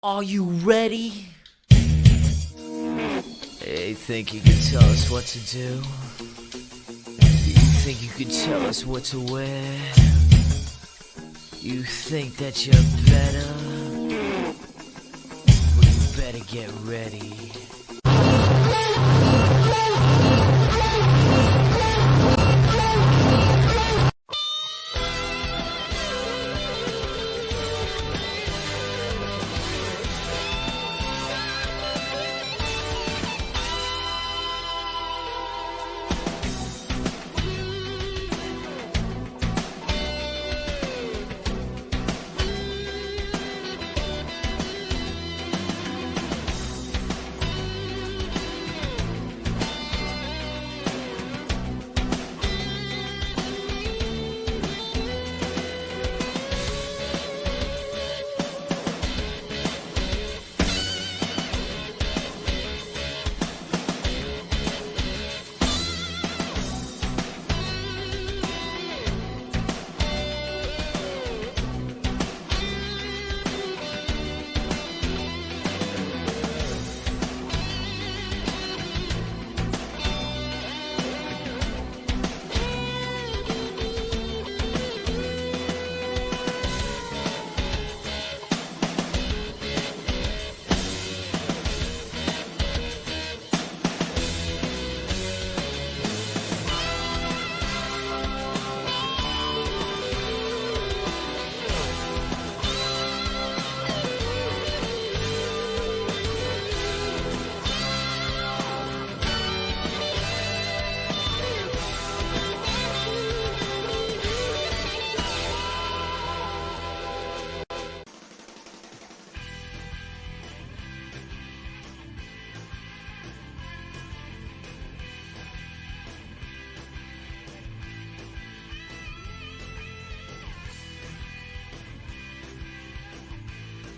Are you ready? Hey, think you can tell us what to do? You think you can tell us what to wear? You think that you're better? Well, you better get ready.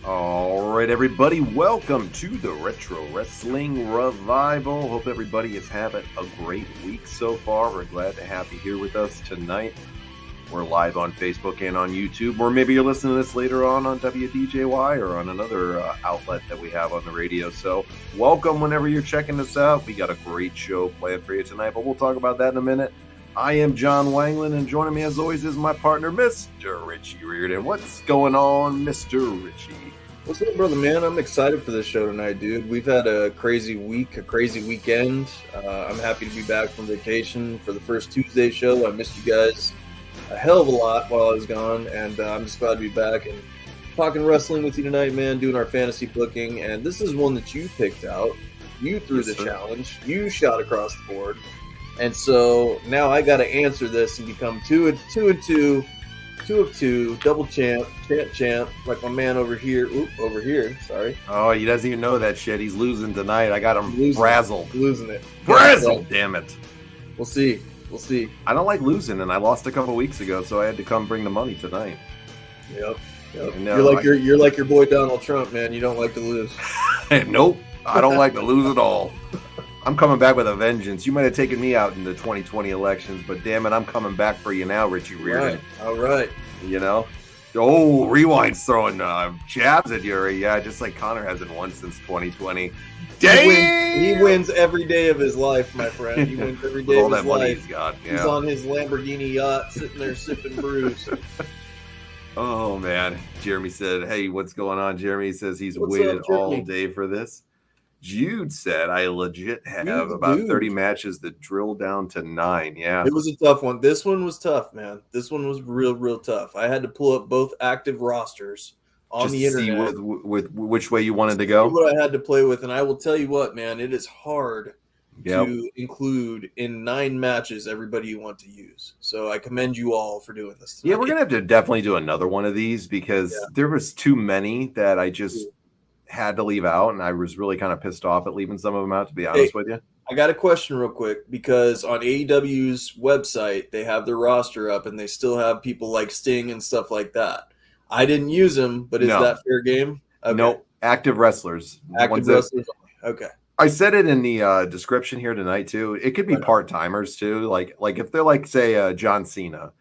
All right, everybody, welcome to the Retro Wrestling Revival. Hope everybody is having a great week so far. We're glad to have you here with us tonight. We're live on Facebook and on YouTube, or maybe you're listening to this later on WDJY or on another outlet that we have on the radio. So welcome whenever you're checking us out. We got a great show planned for you tonight, but we'll talk about that in a minute. I am John Wangland, and joining me as always is my partner, Mr. Richie Reardon. What's going on, Mr. Richie? What's up, brother, man? I'm excited for this show tonight, dude. We've had a crazy week, a crazy weekend. I'm happy to be back from vacation for the first Tuesday show. I missed you guys a hell of a lot while I was gone, and I'm just glad to be back and talking wrestling with you tonight, man, doing our fantasy booking. And this is one that you picked out. You threw the challenge. You shot across the board. And so now I got to answer this and become 2 of 2, double champ, like my man over here. Sorry. Oh, he doesn't even know that shit. He's losing tonight. I got him frazzled. Losing it. Frazzled, damn it. We'll see. I don't like losing, and I lost a couple weeks ago, so I had to come bring the money tonight. Yep. You're like your boy Donald Trump, man. You don't like to lose. Nope. I don't like to lose at all. I'm coming back with a vengeance. You might have taken me out in the 2020 elections, but damn it, I'm coming back for you now, Richie Reardon. All right. You know? Oh, Rewind's throwing jabs at you. Yeah, just like Connor hasn't won since 2020. Damn! He wins every day of his life, my friend. He wins every day of his life. He's got, yeah. He's on his Lamborghini yacht, sitting there sipping brews. Oh, man. Jeremy said, hey, what's going on? Jeremy says he's waited all day for this. Jude said, I legit have about 30 matches that drill down to 9. Yeah. It was a tough one. This one was tough, man. This one was real tough. I had to pull up both active rosters on just the internet. See with which way you wanted to go. What I had to play with. And I will tell you what, man, it is hard to include in 9 matches everybody you want to use. So I commend you all for doing this tonight. Yeah, we're going to have to definitely do another one of these because there was too many that I just had to leave out, and I was really kind of pissed off at leaving some of them out, to be honest with you. I got a question real quick, because on AEW's website, they have their roster up, and they still have people like Sting and stuff like that. I didn't use them, but is that fair game? Okay. No, active wrestlers. Active wrestlers only. Okay. I said it in the description here tonight, too. It could be part-timers, too. Like if they're like, say, John Cena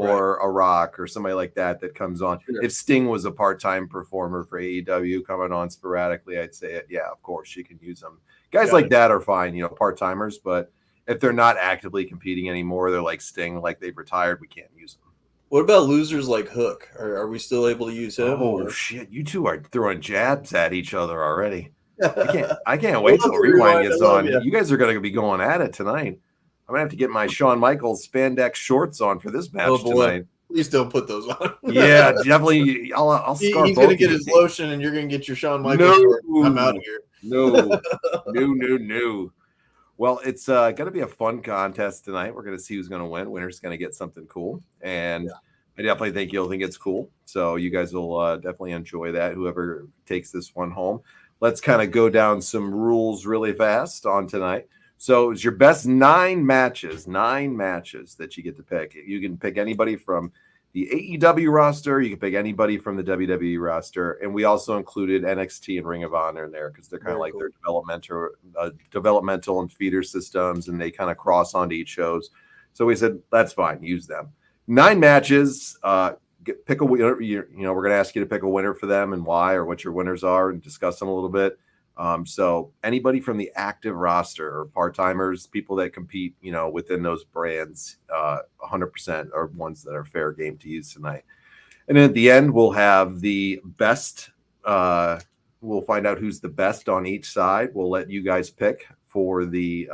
or a Rock or somebody like that comes on. Sure. If Sting was a part-time performer for AEW coming on sporadically, I'd say, yeah, of course you can use them. Guys like that are fine, part-timers, but if they're not actively competing anymore, they're like Sting, like they've retired, we can't use them. What about losers like Hook? Are we still able to use him? Oh, shit. You two are throwing jabs at each other already. I can't wait till Rewind gets on. You guys are going to be going at it tonight. I'm going to have to get my Shawn Michaels spandex shorts on for this match tonight. Please don't put those on. Yeah, definitely. I'll scar He's going to get his lotion, and you're going to get your Shawn Michaels shorts. I'm out of here. No. Well, it's going to be a fun contest tonight. We're going to see who's going to win. Winner's going to get something cool. And I definitely think you'll think it's cool. So you guys will definitely enjoy that, whoever takes this one home. Let's kind of go down some rules really fast on tonight. So it's your best 9 matches that you get to pick. You can pick anybody from the AEW roster. You can pick anybody from the WWE roster. And we also included NXT and Ring of Honor in there because they're kind of like their developmental and feeder systems, and they kind of cross onto each shows. So we said, that's fine. Use them. 9 matches. Pick a winner. We're going to ask you to pick a winner for them and why, or what your winners are, and discuss them a little bit. So anybody from the active roster or part-timers, people that compete, within those brands, 100% are ones that are fair game to use tonight. And then at the end, we'll have the best. We'll find out who's the best on each side. We'll let you guys pick for the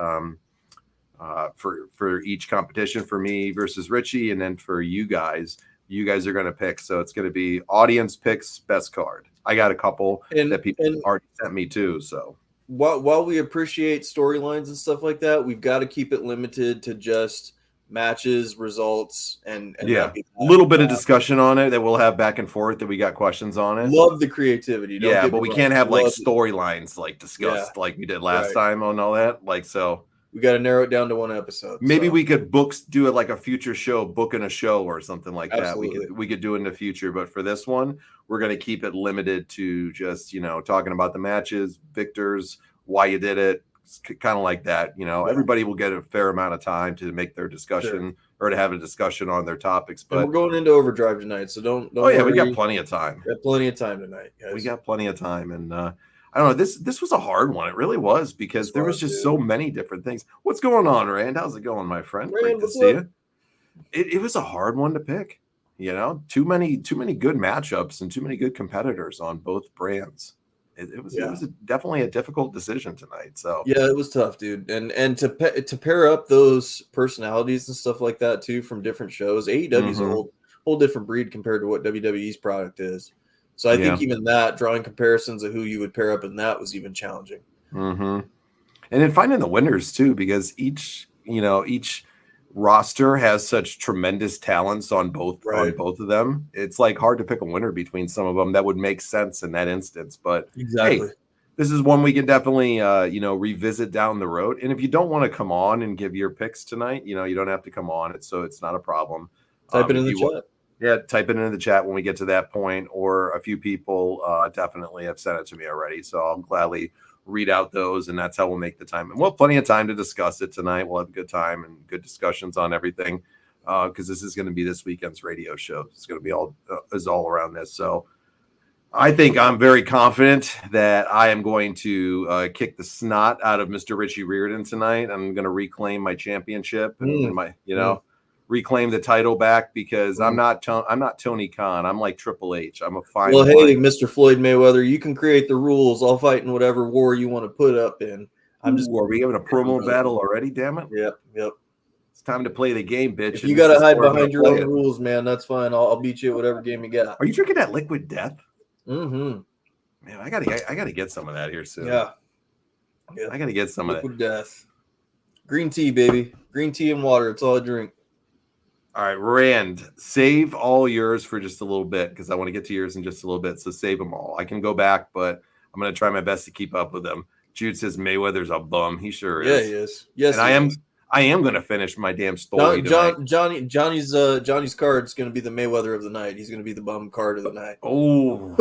for each competition, for me versus Richie, and then for you guys are going to pick. So it's going to be audience picks best card. I got a couple that people already sent me too. So while we appreciate storylines and stuff like that, we've got to keep it limited to just matches, results, and a little bit of discussion on it that we'll have back and forth, that we got questions on it. Love the creativity. But we can't have like storylines like discussed like we did last time on all that. Like, so we got to narrow it down to one episode. Maybe we could do it like a future show, booking a show or something like Absolutely. that. We could do it in the future, but for this one, we're going to keep it limited to just, talking about the matches, victors, why you did it, kind of like that. Everybody will get a fair amount of time to make their discussion or to have a discussion on their topics. But and we're going into overdrive tonight, so don't worry. We got plenty of time. We got plenty of time tonight, guys. We got plenty of time, and I don't know. This was a hard one. It really was, because there was just so many different things. What's going on, Rand? How's it going, my friend? Great to see you. It was a hard one to pick. Too many good matchups and too many good competitors on both brands. It was definitely a difficult decision tonight. So it was tough, dude. And to pair up those personalities and stuff like that too from different shows. AEW is a whole different breed compared to what WWE's product is. So I think even that, drawing comparisons of who you would pair up in that, was even challenging. And then finding the winners too, because each roster has such tremendous talents on both of them. It's like hard to pick a winner between some of them that would make sense in that instance. But hey, this is one we can definitely revisit down the road. And if you don't want to come on and give your picks tonight, you don't have to come on. It's not a problem. Type it in the chat. Type it into the chat when we get to that point, or a few people definitely have sent it to me already. So I'll gladly read out those, and that's how we'll make the time. And we'll have plenty of time to discuss it tonight. We'll have a good time and good discussions on everything, because this is going to be this weekend's radio show. It's going to be all around this. So I think I'm very confident that I am going to kick the snot out of Mr. Richie Riordan tonight. I'm going to reclaim my championship and reclaim the title back, because I'm not Tony Khan. I'm like Triple H. I'm a fine. Well, hey, Mr. Floyd Mayweather, you can create the rules. I'll fight in whatever war you want to put up in. Are we having a promo battle already? Damn it! Yep. It's time to play the game, bitch. If you got to hide behind your own rules, man, that's fine. I'll beat you at whatever game you got. Are you drinking that Liquid Death? Man, I gotta get some of that here soon. Yeah. I gotta get some Liquid of that. Liquid Death. Green tea, baby. Green tea and water. It's all I drink. All right, Rand, save all yours for just a little bit, because I want to get to yours in just a little bit. So save them all. I can go back, but I'm going to try my best to keep up with them. Jude says Mayweather's a bum. He sure is. Yeah, he is. Yes, and I am going to finish my damn story. Johnny's card is going to be the Mayweather of the night. He's going to be the bum card of the night. Oh,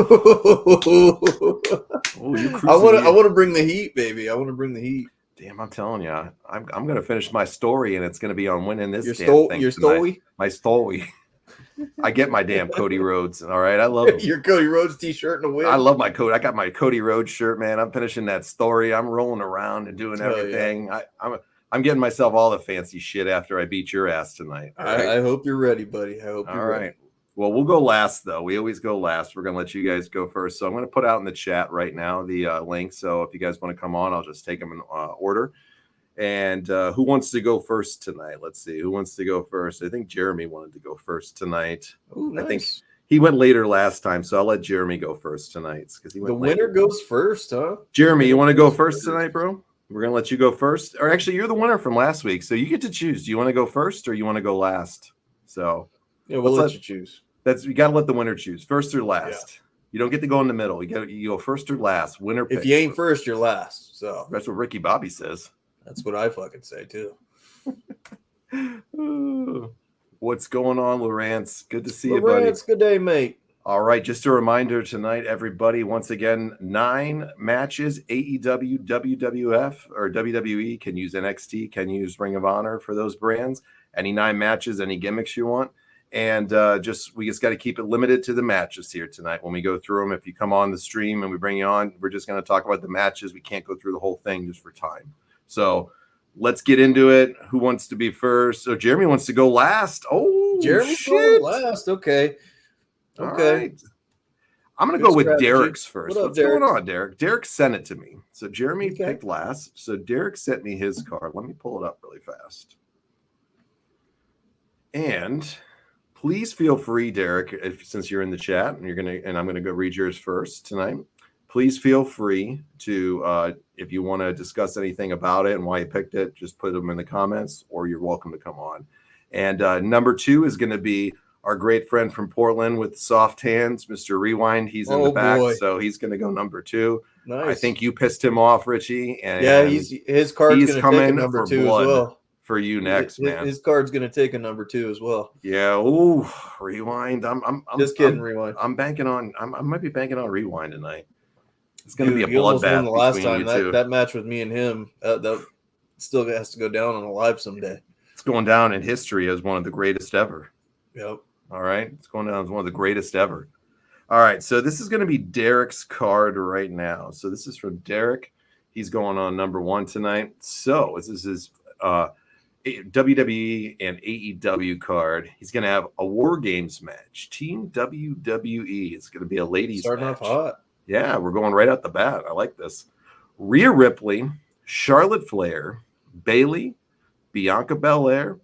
I want to bring the heat, baby. I want to bring the heat. Damn, I'm telling you, I'm going to finish my story, and it's going to be on winning this your story. My story. I get my damn Cody Rhodes. All right, I love him. Your Cody Rhodes t-shirt and a win. I love my Cody. I got my Cody Rhodes shirt, man. I'm finishing that story. I'm rolling around and doing everything. Yeah. I'm getting myself all the fancy shit after I beat your ass tonight. Right? I hope you're ready, buddy. I hope you're ready. Well, we'll go last, though. We always go last. We're going to let you guys go first. So I'm going to put out in the chat right now the link. So if you guys want to come on, I'll just take them in order. And who wants to go first tonight? Let's see. Who wants to go first? I think Jeremy wanted to go first tonight. Ooh, nice. I think he went later last time, so I'll let Jeremy go first tonight. He went winner goes first, huh? Jeremy, you want to go first tonight, bro? We're going to let you go first. Or actually, you're the winner from last week, so you get to choose. Do you want to go first or you want to go last? So yeah, we'll let you choose. You got to let the winner choose, first or last. Yeah. You don't get to go in the middle. You go first or last. Winner picks. If you ain't first, you're last. So that's what Ricky Bobby says. That's what I fucking say too. What's going on, Lawrence? Good to see you, buddy. Lawrence, good day, mate. All right, just a reminder tonight, everybody, once again, 9 matches, AEW, WWF, or WWE, can use NXT, can use Ring of Honor for those brands. Any 9 matches, any gimmicks you want. And we just got to keep it limited to the matches here tonight when we go through them. If you come on the stream and we bring you on, we're just going to talk about the matches. We can't go through the whole thing just for time. So let's get into it. Who wants to be first? So Jeremy wants to go last. Oh, Jeremy's going last. Okay. All right. I'm going to go with Derek's first. What's going on, Derek? Derek sent it to me. So Jeremy picked last. So Derek sent me his card. Let me pull it up really fast. And please feel free, Derek, since you're in the chat and I'm gonna go read yours first tonight. Please feel free to, if you want to discuss anything about it and why you picked it, just put them in the comments, or you're welcome to come on. And number 2 is going to be our great friend from Portland with soft hands, Mr. Rewind. He's in the back, so he's going to go number 2. Nice. I think you pissed him off, Richie. And yeah, his card's going to take a number 2 as well. For you next, man. His card's going to take a number 2 as well. Yeah. Ooh, Rewind. I'm just kidding, Rewind. I'm banking on. I might be banking on Rewind tonight. It's going to be a The bloodbath. last time that match with me and him, that still has to go down on a live someday. It's going down in history as one of the greatest ever. Yep. All right. It's going down as one of the greatest ever. All right. So this is going to be Derek's card right now. So this is from Derek. He's going on number 1 tonight. So this is his WWE and AEW card. He's going to have a War Games match. Team WWE. It's going to be a ladies starting match. Off hot. Yeah, we're going right out the bat. I like this. Rhea Ripley, Charlotte Flair, Bayley, Bianca Belair,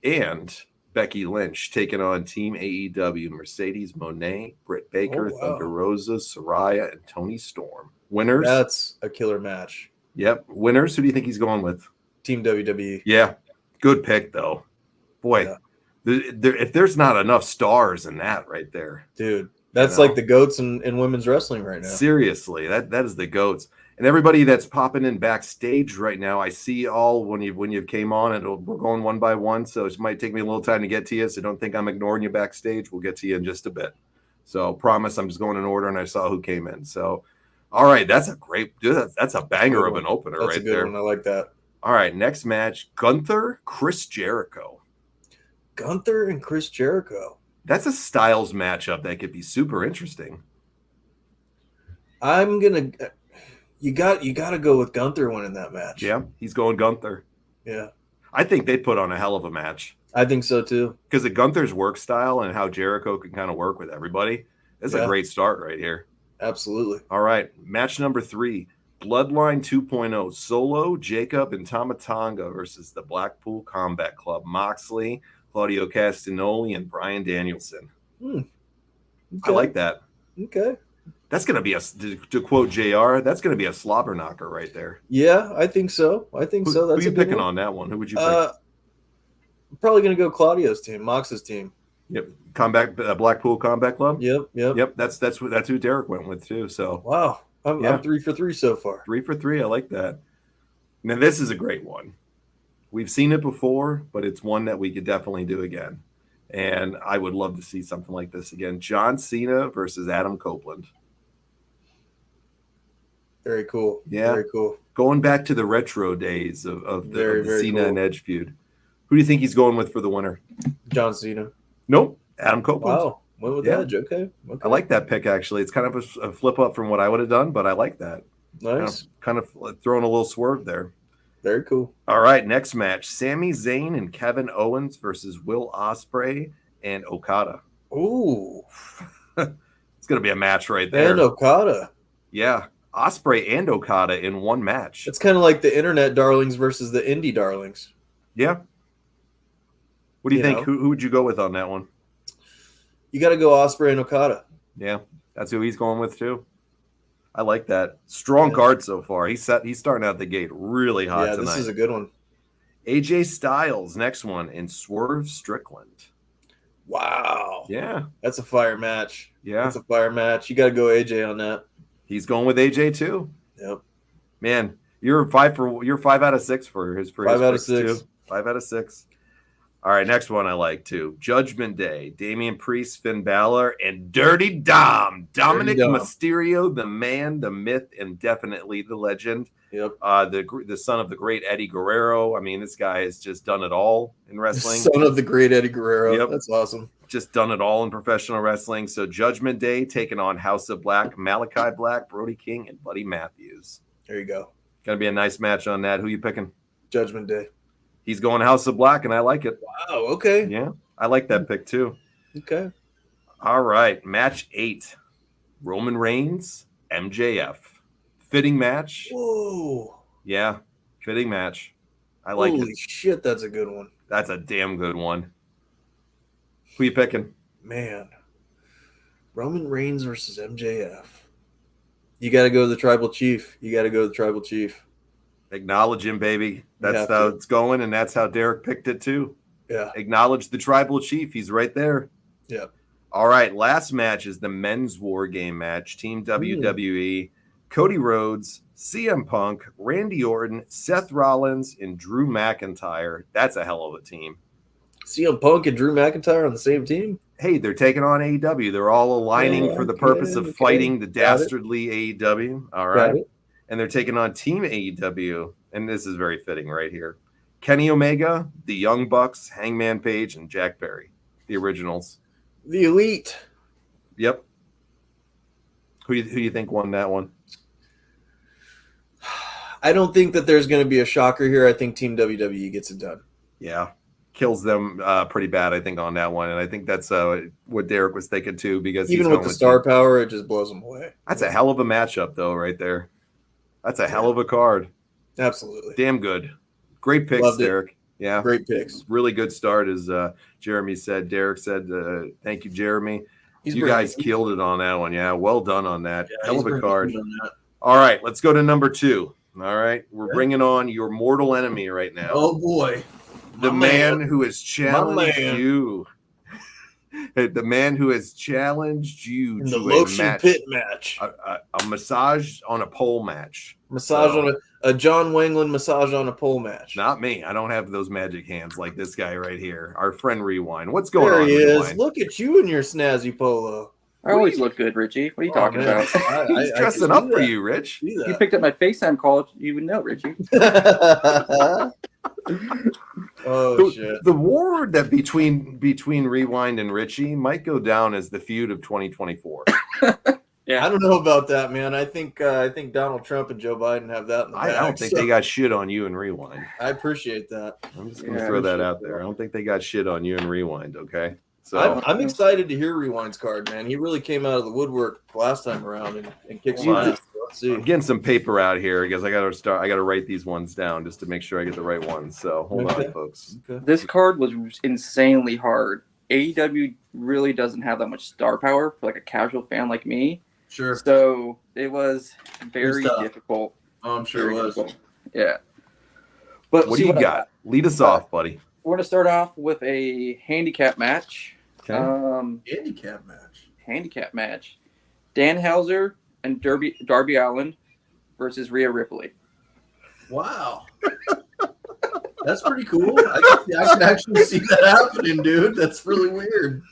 and Becky Lynch taking on Team AEW. Mercedes Moné, Britt Baker, Thunder Rosa, Saraya, and Toni Storm. Winners. That's a killer match. Yep. Winners. Who do you think he's going with? Team WWE. Yeah. Good pick, though. Boy, if there's not enough stars in that right there. Dude, that's like the GOATs in women's wrestling right now. Seriously, that is the GOATs. And everybody that's popping in backstage right now, I see all when you came on, and we're going one by one, so it might take me a little time to get to you, so don't think I'm ignoring you backstage. We'll get to you in just a bit. So promise I'm just going in order, and I saw who came in. So, all right, that's a great – that's a banger of an opener right there. That's a good one. I like that. All right, next match, Gunther, Chris Jericho. Gunther and Chris Jericho. That's a Styles matchup that could be super interesting. I'm gonna. You got to go with Gunther winning that match. Yeah, he's going Gunther. Yeah, I think they put on a hell of a match. I think so too. Because of Gunther's work style and how Jericho can kind of work with everybody, it's a great start right here. Absolutely. All right, match number 3. Bloodline 2.0, Solo, Jacob, and Tama Tonga versus the Blackpool Combat Club, Moxley, Claudio Castagnoli, and Bryan Danielson. Okay. I like that. Okay. That's going to be to quote JR, that's going to be a slobber knocker right there. Yeah, I think so. That's who are you picking on that one? Who would you pick? I'm probably going to go Claudio's team, Mox's team. Yep. Blackpool Combat Club? Yep. That's who Derek went with too. So wow. I'm 3 for 3 so far. 3 for 3. I like that. Now, this is a great one. We've seen it before, but it's one that we could definitely do again. And I would love to see something like this again. John Cena versus Adam Copeland. Very cool. Yeah. Very cool. Going back to the retro days of the Cena and Edge feud. Who do you think he's going with for the winner? John Cena. Nope. Adam Copeland. Wow. Went with Yeah. Edge. Okay. I like that pick, actually. It's kind of a flip up from what I would have done, but I like that. Nice. Kind of throwing a little swerve there. Very cool. All right, next match. Sami Zayn and Kevin Owens versus Will Ospreay and Okada. Ooh. It's going to be a match right there. And Okada. Yeah. Ospreay and Okada in one match. It's kind of like the internet darlings versus the indie darlings. Yeah. What do you think? know? Who would you go with on that one? You got to go Ospreay and Okada. Yeah, that's who he's going with too. I like that. Strong card so far. He's starting out the gate really hot tonight. This is a good one. AJ Styles, next one, and Swerve Strickland. Wow. Yeah. That's a fire match. Yeah. That's a fire match. You got to go AJ on that. He's going with AJ too. Yep. Man, you're 5 out of 6 for his 5 out of 6. Too. 5 out of 6. All right, next one I like too. Judgment Day, Damian Priest, Finn Balor, and Dirty Dom. Dominic Mysterio, the man, the myth, and definitely the legend. Yep. The son of the great Eddie Guerrero. I mean, this guy has just done it all in wrestling. Son of the great Eddie Guerrero. Yep. That's awesome. Just done it all in professional wrestling. So Judgment Day taking on House of Black, Malachi Black, Brody King, and Buddy Matthews. There you go. Gonna be a nice match on that. Who you picking? Judgment Day. He's going House of Black, and I like it. Wow. Okay. Yeah, I like that pick too. Okay. All right, match 8. Roman Reigns, MJF. Fitting match. Whoa. Yeah, fitting match. I like Holy it. shit, that's a good one. That's a damn good one. Who you picking? Man. Roman Reigns versus MJF. You got to go to the Tribal Chief. Acknowledge him, baby. That's how it's going, and that's how Derek picked it too. Yeah. Acknowledge the Tribal Chief. He's right there. Yeah. All right, last match is the men's war game match. Team WWE, Cody Rhodes, CM Punk, Randy Orton, Seth Rollins, and Drew McIntyre. That's a hell of a team. CM Punk and Drew McIntyre on the same team? Hey, they're taking on AEW. They're all aligning for the purpose of fighting the dastardly AEW. All right. And they're taking on Team AEW. And this is very fitting right here. Kenny Omega, the Young Bucks, Hangman Page, and Jack Perry. The originals. The Elite. Yep. Who you think won that one? I don't think that there's going to be a shocker here. I think Team WWE gets it done. Yeah. Kills them pretty bad, I think, on that one. And I think that's what Derek was thinking, too. Because even with the star power, it just blows them away. That's a hell of a matchup, though, right there. That's a hell of a card. Absolutely. Damn good. Great picks, Derek. Yeah. Great picks. Really good start, as Jeremy said. Derek said, thank you, Jeremy. You guys killed it on that one. Yeah, well done on that. Yeah, hell of a card. All right, let's go to number 2. All right, we're bringing on your mortal enemy right now. Oh, boy. The man who has challenged you. The man who has challenged you in to the lotion match, pit match. A massage on a pole match. On a John Wangland massage on a pole match. Not me. I don't have those magic hands like this guy right here. Our friend Rewind. What's going on? There he is. Rewind? Look at you in your snazzy polo. I always look good, Richie. What are you talking about? He's dressing up for you, Rich. You picked up my FaceTime call. You would know, Richie. Shit. The war that between Rewind and Richie might go down as the feud of 2024. Yeah, I don't know about that, man. I think Donald Trump and Joe Biden have that in the bag. I don't think they got shit on you and Rewind. I appreciate that. I'm just going to throw that out there. I don't think they got shit on you and Rewind, okay? So I'm excited to hear Rewind's card, man. He really came out of the woodwork last time around and kicked some ass. Let's see. I'm getting some paper out here because I got to write these ones down just to make sure I get the right ones. So hold on, folks. Okay. This card was insanely hard. AEW really doesn't have that much star power for like a casual fan like me. Sure. So it was very difficult. Oh, I'm sure it was. Difficult. Yeah. But what do you got? Lead us off, buddy. We're going to start off with a handicap match. Okay. Handicap match. Danhauser and Darby Allin versus Rhea Ripley. Wow. That's pretty cool. I can actually see that happening, dude. That's really weird.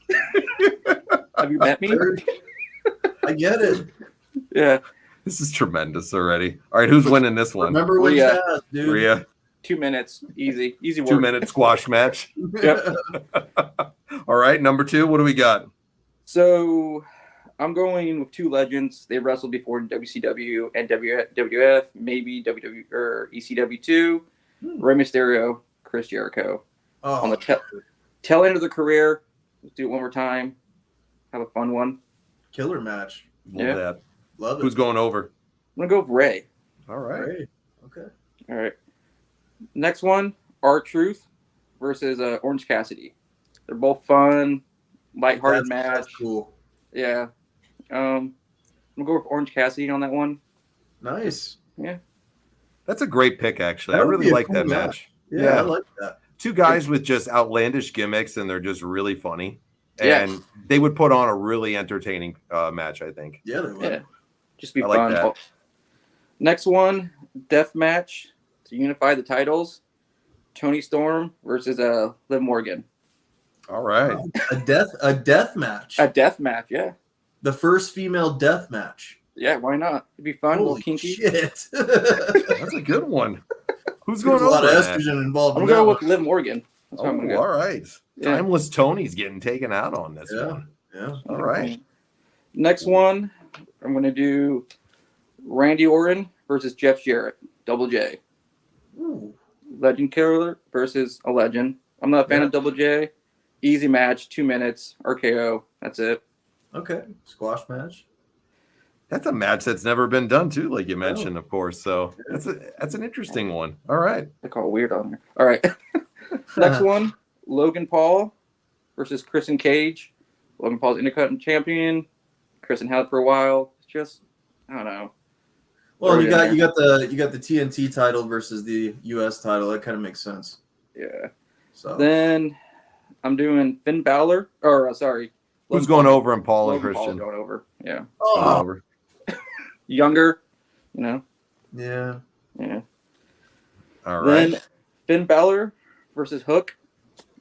Have you met me? I get it. Yeah. This is tremendous already. All right, who's winning this one? Remember when you asked, dude. Rhea. 2 minutes. Easy work. 2-minute squash match. Yep. All All right, number 2. What do we got? So I'm going with two legends. They wrestled before in WCW and WWF, maybe WW or ECW too. Rey Mysterio, Chris Jericho. On the tail end of the career, let's do it one more time. Have a fun one. Killer match. Love that. Love it. Who's going over? I'm gonna go with Ray. All right. Ray. Okay. All right. Next one, R-Truth versus Orange Cassidy. They're both fun, lighthearted match. That's cool. Yeah. I'm gonna go with Orange Cassidy on that one. Nice. Yeah. That's a great pick, actually. I That would really be a like cool that match. match. Yeah, I like that. Two guys with just outlandish gimmicks, and they're just really funny. Yeah. And they would put on a really entertaining match, I think. Yeah, they would. Yeah. Just be I like fun. that. Next one, death match to unify the titles. Tony Storm versus Liv Morgan. All right. A death match. A death match, yeah. The first female death match. Yeah, why not? It'd be fun, a little Holy kinky. shit. That's a good one. Who's going There's a lot of over that? estrogen involved I'm in gonna that go one. with Liv Morgan. That's how I'm gonna go. All right. Yeah. Timeless Tony's getting taken out on this Yeah. one. Yeah. All right. Next one, I'm gonna do Randy Orton versus Jeff Jarrett. Double J. Ooh. Legend Killer versus a legend. I'm not a fan Yeah. of Double J. Easy match, 2 minutes, RKO. That's it. Okay. Squash match. That's a match that's never been done, too, like you mentioned, of course. So that's an interesting one. All right. They call it weird on there. All right. Next one, Logan Paul versus Christian Cage. Logan Paul's Intercontinental Champion. Christian had it for a while. It's just, I don't know. Well, you Throw it in got the TNT title versus the US title. That kind of makes sense. Yeah. So Then I'm doing Finn Balor. Or, sorry. Who's Logan going Paul. over in Paul and Logan Paul's Christian? going over. Yeah. Going oh, over. Younger, you know. yeah. Yeah. All right. Then Finn Balor versus Hook,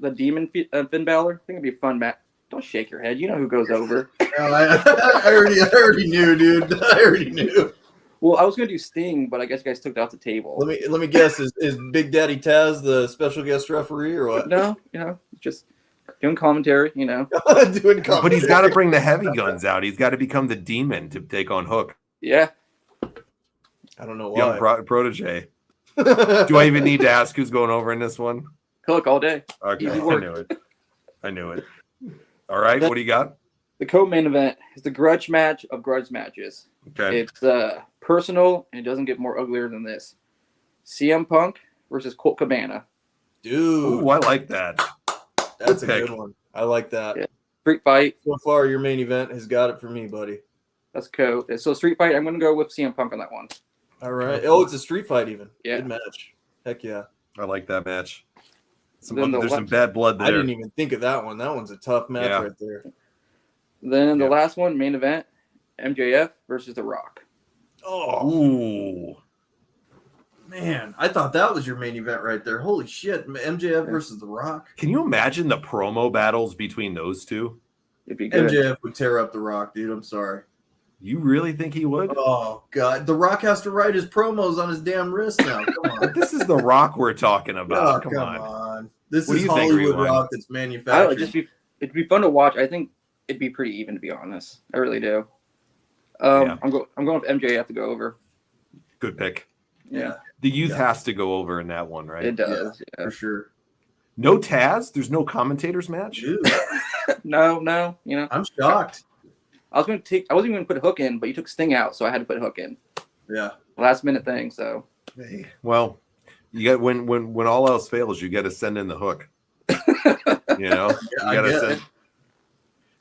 the Demon Finn Balor. I think it'd be a fun match. Don't shake your head. You know who goes over. No, I already knew, dude. I already knew. Well, I was gonna do Sting, but I guess you guys took it off the table. Let me guess. Is Big Daddy Taz the special guest referee or what? No, just doing commentary. Doing But he's got to bring the heavy guns out. He's got to become the demon to take on Hook. Yeah. I don't know Young why. protege. Do I even need to ask who's going over in this one? Hook all day. Okay, Easy I work. knew it. All right, what do you got? The co-main event is the grudge match of grudge matches. Okay. It's personal, and it doesn't get more uglier than this. CM Punk versus Colt Cabana. Dude, Ooh, I like that. that's a pick. good one. I like that. Yeah. Street fight. So far, your main event has got it for me, buddy. That's cool. So street fight, I'm going to go with CM Punk on that one. All right. Oh, it's a street fight even. Yeah. Good match. Heck yeah. I like that match. Then There's some bad blood there. I didn't even think of that one. That one's a tough match Yeah. right there. Then the Yeah. last one, main event, MJF versus The Rock. Oh, Ooh. man. I thought that was your main event right there. Holy shit. MJF versus The Rock. Can you imagine the promo battles between those two? It'd be good. MJF would tear up The Rock, dude. I'm sorry. You really think he would? Oh, God. The Rock has to write his promos on his damn wrist now. Come on. This is the Rock we're talking Oh, about. come on. This What do is you think, Hollywood Rewind? Rock that's I don't know, manufactured. it'd be fun to watch. I think it'd be pretty even, to be honest. I really do. Yeah. I'm going with MJF to go over. Good pick. Yeah, The youth Yeah. has to go over in that one, right? it does. Yeah. For sure. No Taz? There's no commentators match? Dude, No, I'm shocked. I wasn't even going to put Hook in, but you took Sting out, so I had to put Hook in. Yeah. Last minute thing, so. Hey, well, you got when all else fails, you got to send in the Hook. You know, Yeah, I you got to get send. it.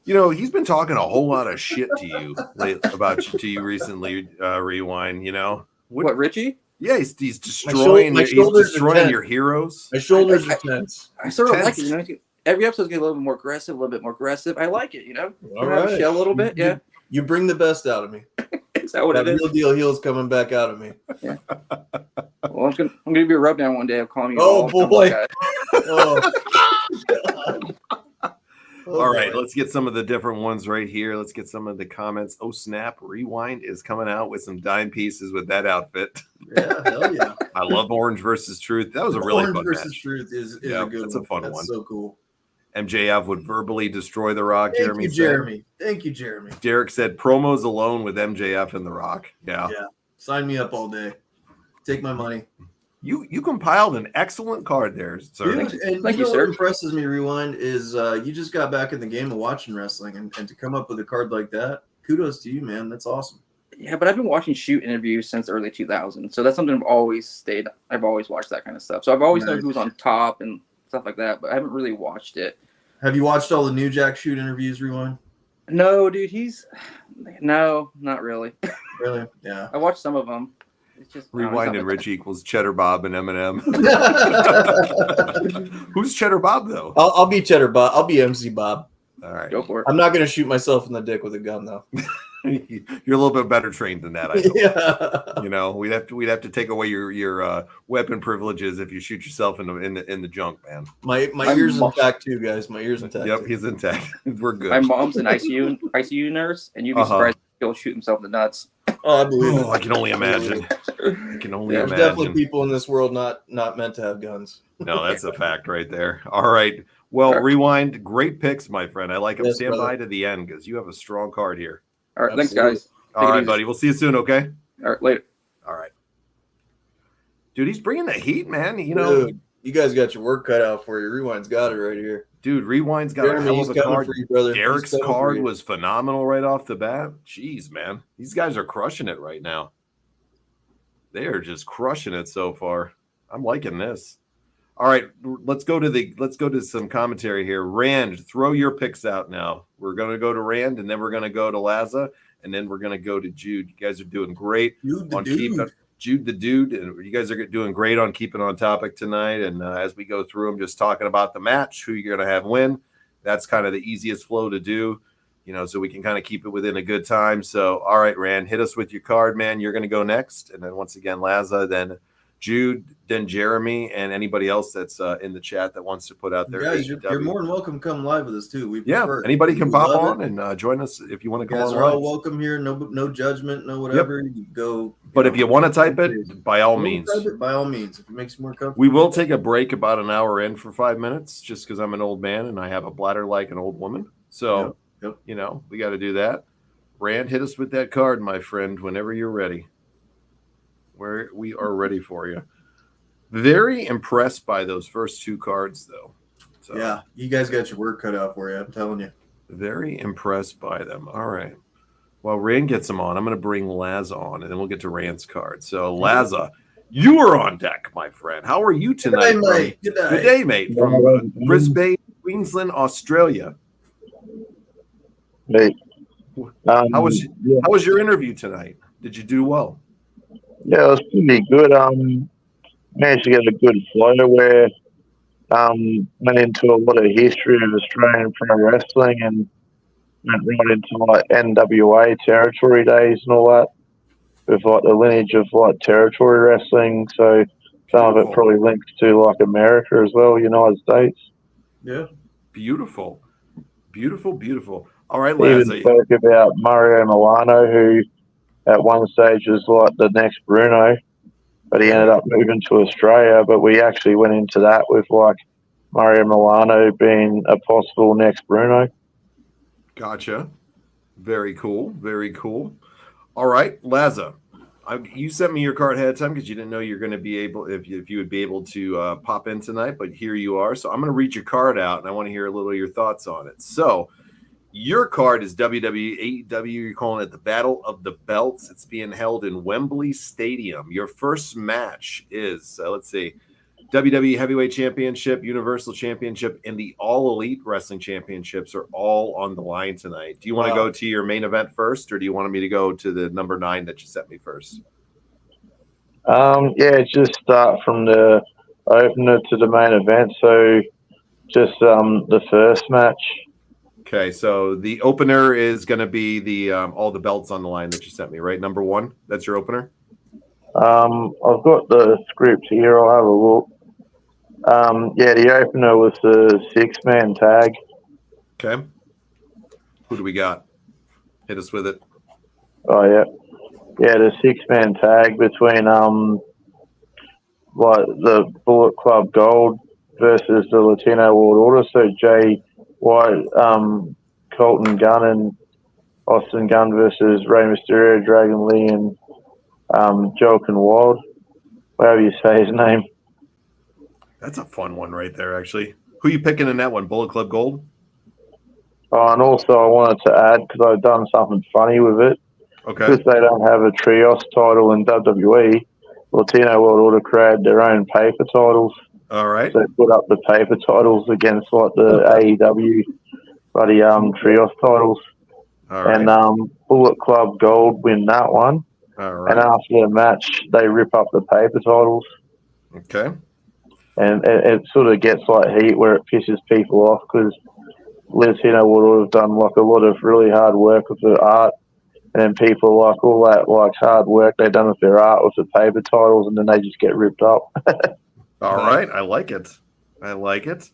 You know, he's been talking a whole lot of shit to you to you recently. Rewind. You know What, Richie? Yeah, he's destroying. my He's shoulders are destroying tense. your heroes. My shoulders are tense. I sort of like Tense. it. Every episode's getting a little bit more aggressive, a little bit more aggressive. I like it, All Get out of right. shell a little bit, yeah. You bring the best out of me. Is that what That it is? real deal heel's coming back out of me. Well, I'm gonna give you a rub down one day. I'll call you. Oh, all boy. guy. Oh. God. Oh, All right, boy. let's get some of the different ones right here. Let's get some of the comments. Oh, snap. Rewind is coming out with some dime pieces with that outfit. Yeah, hell yeah. I love Orange versus Truth. That was a really Orange fun versus match. Truth is Yeah, a good that's one. a fun That's one. so cool. MJF would verbally destroy The Rock. Thank you, Jeremy. Thank you, Jeremy. Derek said promos alone with MJF and The Rock. Yeah. Sign me up all day. Take my money. You compiled an excellent card there, sir. Dude, and Thank you, what sir. impresses me, Rewind, is you just got back in the game of watching wrestling, and to come up with a card like that, kudos to you, man. That's awesome. Yeah, but I've been watching shoot interviews since early 2000s, so that's something I've always watched that kind of stuff. So I've always known who's on top and stuff like that, but I haven't really watched it. Have you watched all the New Jack shoot interviews, Rewind? No, dude, no, not really. Really? Yeah. I watched some of them. It's just Rewind and Rich equals Cheddar Bob and Eminem. Who's Cheddar Bob though? I'll be Cheddar Bob. I'll be MC Bob. All right. Go for it. I'm not going to shoot myself in the dick with a gun, though. You're a little bit better trained than that, I know. Yeah. You know, we'd have to take away your weapon privileges if you shoot yourself in the junk, man. My ears intact too, guys. My ears intact. Yep, too. he's intact. We're good. My mom's an ICU nurse, and you'd be surprised if he'll shoot himself in the nuts. Oh, I believe it. I can only imagine. I can only There's imagine. definitely people in this world not meant to have guns. No, that's a fact right there. All right. Well, Rewind. Great picks, my friend. I like them. Yes, Stand brother. by to the end because you have a strong card here. All right, Absolutely. thanks, guys. All right, buddy. We'll see you soon, okay? All right, later. All right. Dude, he's bringing the heat, man. You know, Dude, you guys got your work cut out for you. Rewind's got it right here. dude, Rewind's got a hell He's of a coming card. for you, brother. Derek's He's coming for card you. was phenomenal right off the bat. Jeez, man. These guys are crushing it right now. They are just crushing it so far. I'm liking this. All right, let's go to some commentary here. Rand, throw your picks out now. We're going to go to Rand, and then we're going to go to Laza, and then we're going to go to Jude. You guys are doing great on keeping Jude the dude, and you guys are doing great on keeping on topic tonight. And as we go through, I'm just talking about the match, who you're going to have win. That's kind of the easiest flow to do, you know, so we can kind of keep it within a good time. So, all right, Rand, hit us with your card, man. You're going to go next, and then once again, Laza, then Jude, then Jeremy, and anybody else that's in the chat that wants to put out their Guys, AEW. you're more than welcome to come live with us too. We Yeah, prefer it. anybody can We pop love on it. and join us if you want to go Guys on are all live. welcome here. No judgment, no whatever. You go. But if you want to type it, by all means. Type it by all means. If it makes you more comfortable. We will take a break about an hour in for 5 minutes just because I'm an old man and I have a bladder like an old woman. So, Yep. you know, we got to do that. Rand, hit us with that card, my friend, whenever you're ready. We are ready for you. Very impressed by those first two cards, though. So, Yeah, you guys got your work cut out for you. I'm telling you. very impressed by them. All right. While Rand gets them on, I'm going to bring Laza on, and then we'll get to Rand's card. So, Laza, you are on deck, my friend. How are you tonight? Good day, mate. Good day. Good day, mate. From Brisbane, Queensland, Australia. Hey. How was your interview tonight? Did you do well? Yeah, it was pretty good. Managed to get a good flow where went into a lot of history of Australian pro wrestling and went right into like NWA territory days and all that with like the lineage of like territory wrestling. So some of it probably links to like America as well, United States. Yeah. Beautiful. Beautiful, beautiful. All right, Even Laza. spoke about Mario Milano, who at one stage was like the next Bruno, but he ended up moving to Australia. But we actually went into that with like Mario Milano being a possible next Bruno. Gotcha. Very cool. Very cool. All right, Laza. You sent me your card ahead of time because you didn't know you're going to be able, if you would be able to pop in tonight, but here you are. So I'm going to read your card out, and I want to hear a little of your thoughts on it. So your card is WWE, AEW. You're calling it the Battle of the Belts. It's being held in Wembley Stadium. Your first match is, let's see, WWE Heavyweight Championship, Universal Championship, and the All Elite Wrestling Championships are all on the line tonight. Do you want to go to your main event first, or do you want me to go to the number 9 that you sent me first? Yeah, just start from the opener to the main event. So just the first match. Okay, so the opener is going to be the all the belts on the line that you sent me, right? Number 1, that's your opener? I've got the script here. I'll have a look. Yeah, the opener was the 6-man tag. Okay. Who do we got? Hit us with it. Oh, yeah. Yeah, the 6-man tag between like the Bullet Club Gold, versus the Latino World Order. So Jay White, Colton Gunn, and Austin Gunn versus Rey Mysterio, Dragon Lee, and Joaquin Wild. However you say his name. That's a fun one right there, actually. Who you picking in that one? Bullet Club Gold? Oh, and also I wanted to add, because I've done something funny with it, Okay. because they don't have a trios title in WWE, Latino World Order created their own paper titles. All right. So they put up the paper titles against like the AEW bloody trios titles. All right. And Bullet Club Gold win that one. All right. And after the match, they rip up the paper titles. Okay. And it sort of gets like heat where it pisses people off because Latino would have done like a lot of really hard work with the art, and then people like all that like hard work they've done with their art with the paper titles, and then they just get ripped up. All right. I like it. I like it.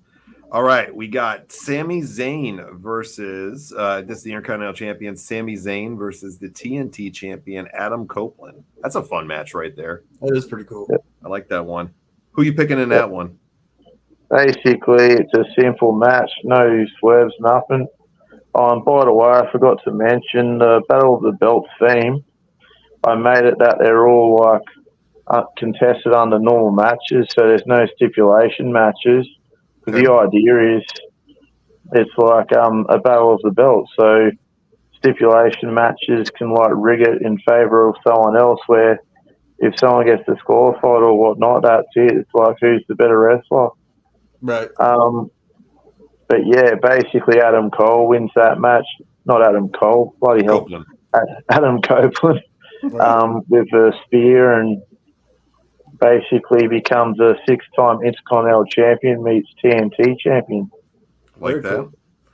All right. We got Sami Zayn versus this is the Intercontinental Champion, Sami Zayn versus the TNT Champion, Adam Copeland. That's a fun match right there. That is pretty cool. I like that one. Who you picking in that one? Basically, it's a simple match, no swerves, nothing. And by the way, I forgot to mention the Battle of the Belt theme. I made it that they're all like contested under normal matches, so there's no stipulation matches. Okay. The idea is it's like a Battle of the Belt, so stipulation matches can like rig it in favor of someone else, where if someone gets disqualified or whatnot, that's it. It's like who's the better wrestler. Right. But yeah, basically Adam Cole wins that match. Not Adam Cole, bloody hell. Copeland. Adam Copeland Right. with a spear, and basically becomes a 6-time Intercontinental Champion meets TNT Champion. Like Very that. cool.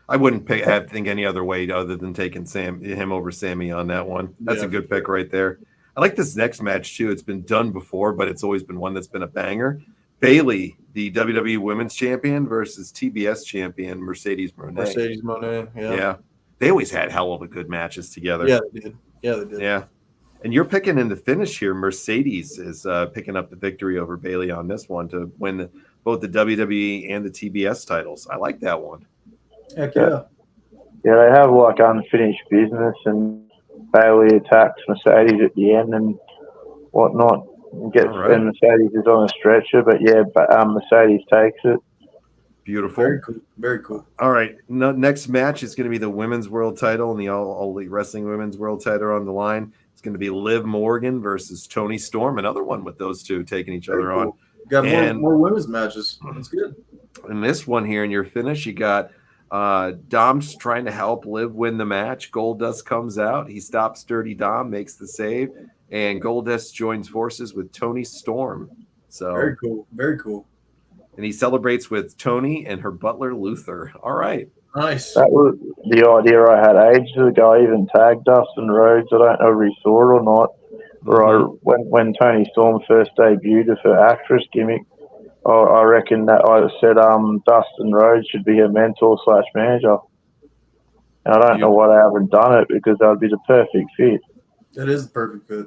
I wouldn't think any other way other than taking him over Sammy on that one. That's Yeah, a good for pick right there. I like this next match too. It's been done before, but it's always been one that's been a banger. Bayley, the WWE Women's Champion versus TBS Champion Mercedes Moné. Mercedes Moné. Yeah. Yeah. They always had hell of a good matches together. Yeah, they did. Yeah, they did. Yeah. And you're picking in the finish here. Mercedes is picking up the victory over Bayley on this one to win both the WWE and the TBS titles. I like that one. Heck yeah. Yeah, they have like unfinished business, and Bayley attacks Mercedes at the end and whatnot. And Mercedes is on a stretcher, but yeah, Mercedes takes it. Beautiful. Very cool. Very cool. All right. Next match is going to be the Women's World Title and the All Elite Wrestling Women's World Title on the line. It's going to be Liv Morgan versus Toni Storm. Another one with those two taking each other on. Got more women's matches. That's good. In this one here, in your finish, you got Dom's trying to help Liv win the match. Goldust comes out. He stops Dirty Dom, makes the save, and Goldust joins forces with Toni Storm. So Very cool. Very cool. And he celebrates with Toni and her butler Luther. All right. Nice. That was the idea I had ages ago. I even tagged Dustin Rhodes. I don't know if he saw it or not. When Toni Storm first debuted with her actress gimmick, I reckon that I said Dustin Rhodes should be her mentor / manager. And I don't know why they haven't done it, because that would be the perfect fit. That is the perfect fit.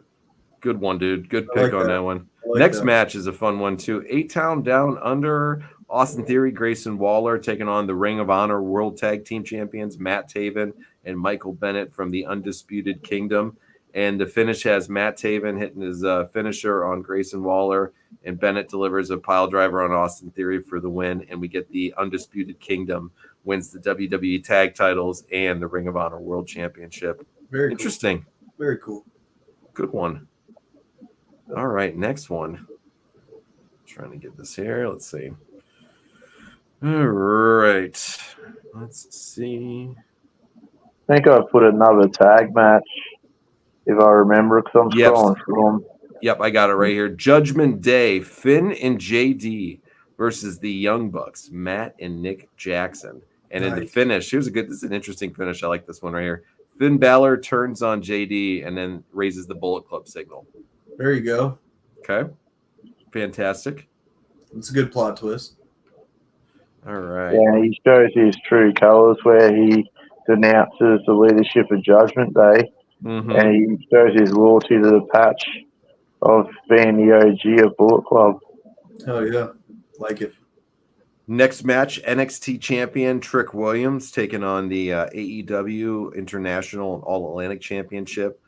Good one, dude. Good pick on that one. Next match is a fun one, too. 8-Town Down Under, Austin Theory, Grayson Waller taking on the Ring of Honor World Tag Team Champions, Matt Taven and Michael Bennett from the Undisputed Kingdom. And the finish has Matt Taven hitting his finisher on Grayson Waller, and Bennett delivers a pile driver on Austin Theory for the win. And we get the Undisputed Kingdom wins the WWE Tag Titles and the Ring of Honor World Championship. Very interesting. Cool. Very cool. Good one. All right, next one. Trying to get this here. Let's see. All right. Let's see. I think I put another tag match, if I remember, because I'm scrolling through them. Yep, I got it right here. Judgment Day, Finn and JD versus the Young Bucks, Matt and Nick Jackson. And in the finish, this is an interesting finish. I like this one right here. Finn Balor turns on JD and then raises the Bullet Club signal. There you go. Okay. Fantastic. It's a good plot twist. All right. Yeah, he shows his true colors where he denounces the leadership of Judgment Day, and he shows his loyalty to the patch of being the OG of Bullet Club. Oh, yeah. Like it. Next match, NXT champion Trick Williams taking on the AEW International All Atlantic Championship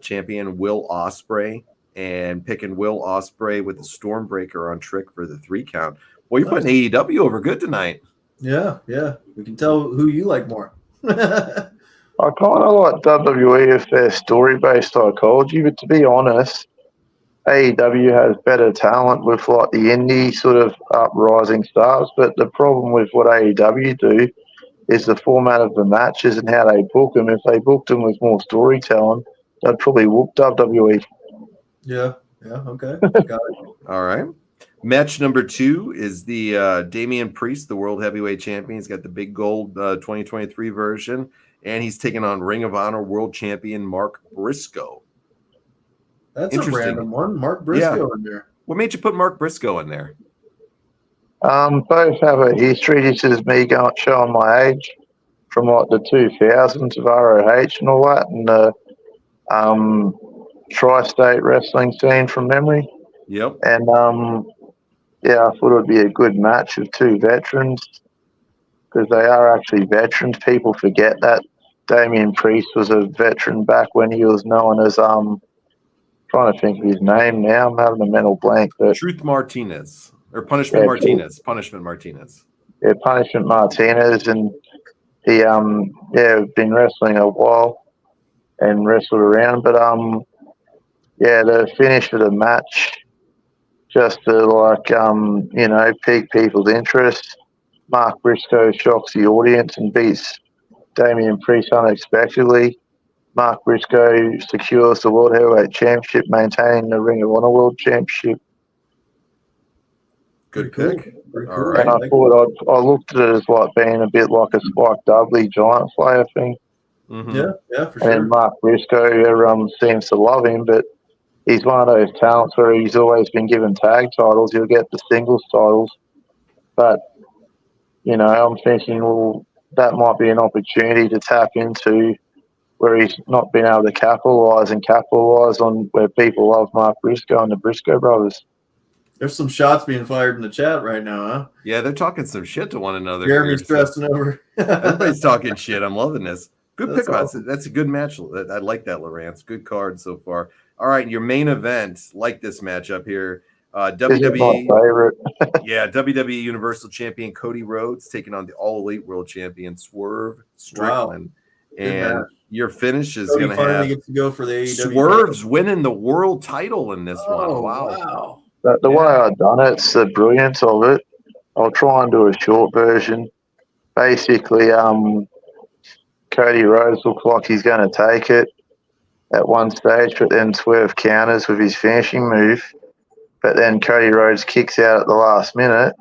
champion Will Ospreay, and picking Will Ospreay with the Stormbreaker on Trick for the 3 count. Well, you're putting AEW over good tonight. Yeah. We can tell who you like more. I kind of like WWE if they're story-based psychology, but to be honest, AEW has better talent with like the indie sort of uprising stars. But the problem with what AEW do is the format of the matches and how they book them. If they booked them with more storytelling, they'd probably whoop WWE. Yeah, okay. Got it. All right. Match number 2 is the Damian Priest, the World Heavyweight Champion. He's got the big gold 2023 version, and he's taking on Ring of Honor World Champion Mark Briscoe. That's a random one. Mark Briscoe in there. What made you put Mark Briscoe in there? Both have a history. This is me showing my age from like the 2000s of ROH and all that, and the tri-state wrestling scene from memory. Yep. And I thought it would be a good match of 2 veterans because they are actually veterans. People forget that Damian Priest was a veteran back when he was known as trying to think of his name now. I'm having a mental blank. But Truth Martinez or Punishment Martinez. Punishment Martinez. Yeah, Punishment Martinez, and he been wrestling a while and wrestled around, but the finish of the match just to pique people's interest. Mark Briscoe shocks the audience and beats Damian Priest unexpectedly. Mark Briscoe secures the World Heavyweight Championship, maintaining the Ring of Honor World Championship. Good pick. All right. And I thought I looked at it as like being a bit like a Spike Dudley Giant Slayer thing. Mm-hmm. Yeah, for sure. And Mark Briscoe, everyone seems to love him, but he's one of those talents where he's always been given tag titles. He'll get the singles titles. But, I'm thinking, well, that might be an opportunity to tap into where he's not been able to capitalize on where people love Mark Briscoe and the Briscoe brothers. There's some shots being fired in the chat right now, huh? Yeah, they're talking some shit to one another. Jeremy's stressing over. Everybody's talking shit. I'm loving this. Good pick. Awesome. That's a good match. I like that, Lawrence. Good card so far. All right, your main event, like this matchup here. WWE. My favorite. WWE Universal Champion Cody Rhodes taking on the All Elite World Champion Swerve Strickland. Wow. And your finish is Cody going to finally have gets to go for the AEW. Swerve's winning the world title in this one. Wow. The way I've done it's the brilliance of it. I'll try and do a short version. Basically, Cody Rhodes looks like he's going to take it at one stage, but then Swerve counters with his finishing move. But then Cody Rhodes kicks out at the last minute,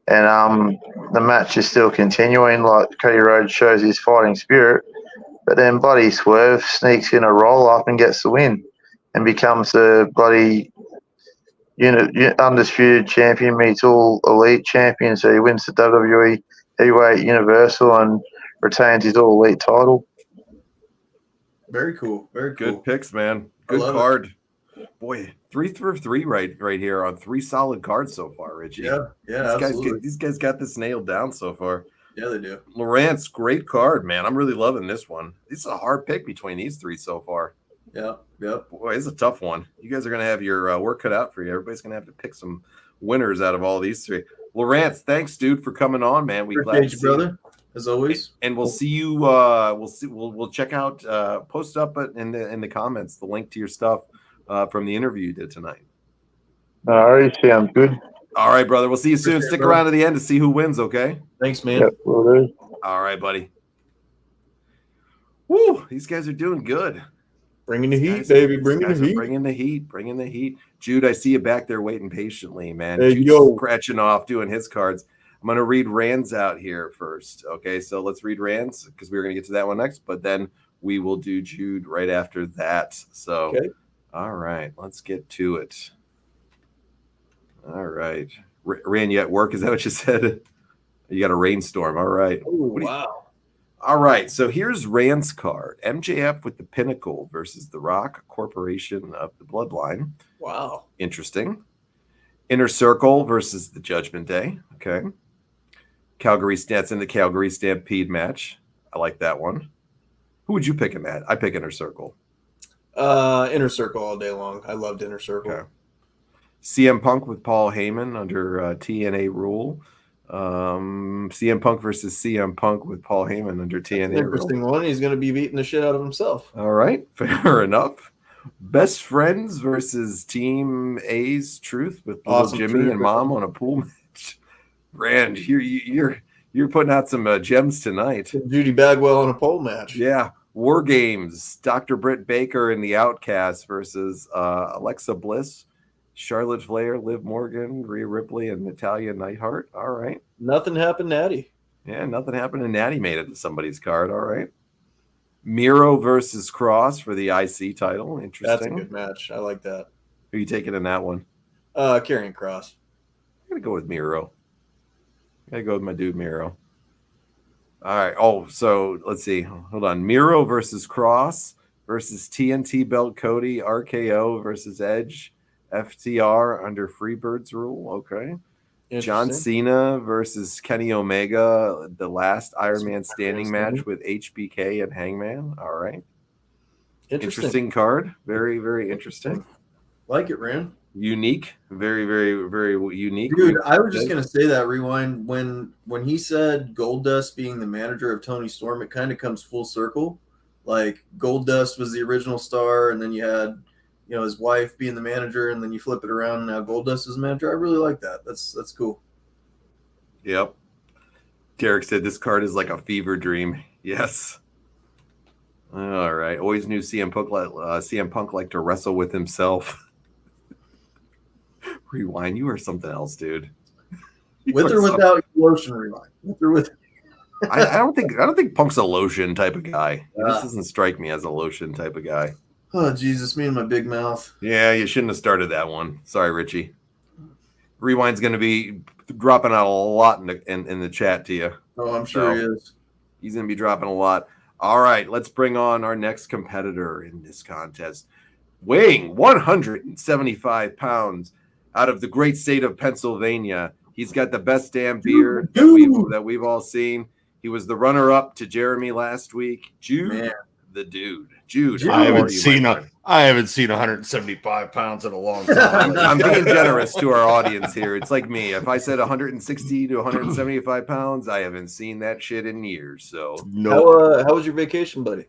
and the match is still continuing. Like Cody Rhodes shows his fighting spirit, but then bloody Swerve sneaks in a roll up and gets the win, and becomes the bloody undisputed champion meets all elite champion. So he wins the WWE Heavyweight Universal and retains his all elite title. Very cool. Very cool. Good picks, man. Good card. Boy, 3 for 3 right here on 3 solid cards so far, Richie. Yeah, these guys got this nailed down so far. Yeah, they do. Lawrence, great card, man. I'm really loving this one. This is a hard pick between these 3 so far. Yeah. Boy, it's a tough one. You guys are going to have your work cut out for you. Everybody's going to have to pick some winners out of all these 3. Lawrence, thanks, dude, for coming on, man. We glad to see you, brother. As always. And we'll see you. We'll check out. Post up in the comments the link to your stuff from the interview you did tonight. All right, sounds good. All right, brother. We'll see you soon. Stick around to the end to see who wins. Okay. Thanks, man. Yep, will do. All right, buddy. Woo! These guys are doing good. Bringing the heat, baby. Bringing the heat. Jude, I see you back there waiting patiently, man. Hey, Jude's scratching off, doing his cards. I'm going to read Rand's out here first. Okay, so let's read Rand's because we were going to get to that one next, but then we will do Jude right after that. So, All right, let's get to it. All right. Rand, you at work? Is that what you said? You got a rainstorm. All right. Ooh, wow. All right, so here's Rand's card. MJF with the Pinnacle versus The Rock Corporation of the Bloodline. Wow. Interesting. Inner Circle versus the Judgment Day. Okay. That's in the Calgary Stampede match. I like that one. Who would you pick in that? I pick Inner Circle. Inner Circle all day long. I loved Inner Circle. Okay. CM Punk with Paul Heyman under TNA rule. CM Punk versus CM Punk with Paul Heyman under TNA That's an interesting rule. one. He's going to be beating the shit out of himself. All right, fair enough. Best Friends versus Team A's Truth with Little Awesome Jimmy Truth, and Mom on a pool match. Rand, you're putting out some gems tonight. Judy Bagwell in a pole match. Yeah. War Games, Dr. Britt Baker and the Outcasts versus Alexa Bliss, Charlotte Flair, Liv Morgan, Rhea Ripley, and Natalya Neidhart. All right. Nothing happened, Natty. Yeah, nothing happened, and Natty made it to somebody's card. All right. Miro versus Cross for the IC title. Interesting. That's a good match. I like that. Who are you taking in that one? Karrion Kross. I'm going to go with Miro. I got to go with my dude Miro. All right. Oh, so let's see. Hold on. Miro versus Cross versus TNT belt Cody, RKO versus Edge, FTR under Freebird's rule. Okay. John Cena versus Kenny Omega, the last Iron Man standing match with HBK and Hangman. All right. Interesting card. Very, very interesting. Like it, Rand. Unique. Very, very, very unique. Dude, I was just going to say that, Rewind, when he said Goldust being the manager of Tony Storm, it kind of comes full circle. Like, Goldust was the original star, and then you had, his wife being the manager, and then you flip it around, and now Goldust is the manager. I really like that. That's cool. Yep. Derek said this card is like a fever dream. Yes. All right. Always knew CM Punk liked to wrestle with himself. Rewind, you are something else, dude. With or without lotion, Rewind. With or with. I don't think Punk's a lotion type of guy. He just doesn't strike me as a lotion type of guy. Oh Jesus, me and my big mouth. Yeah, you shouldn't have started that one. Sorry, Richie. Rewind's going to be dropping out a lot in the chat to you. Oh, I'm sure he is. He's going to be dropping a lot. All right, let's bring on our next competitor in this contest, weighing 175 pounds. Out of the great state of Pennsylvania. He's got the best damn beard that we've all seen. He was the runner-up to Jeremy last week. Jude, the dude. Jude, I haven't seen 175 pounds in a long time. I'm being generous to our audience here. It's like me. If I said 160 to 175 pounds, I haven't seen that shit in years. So, how was your vacation, buddy?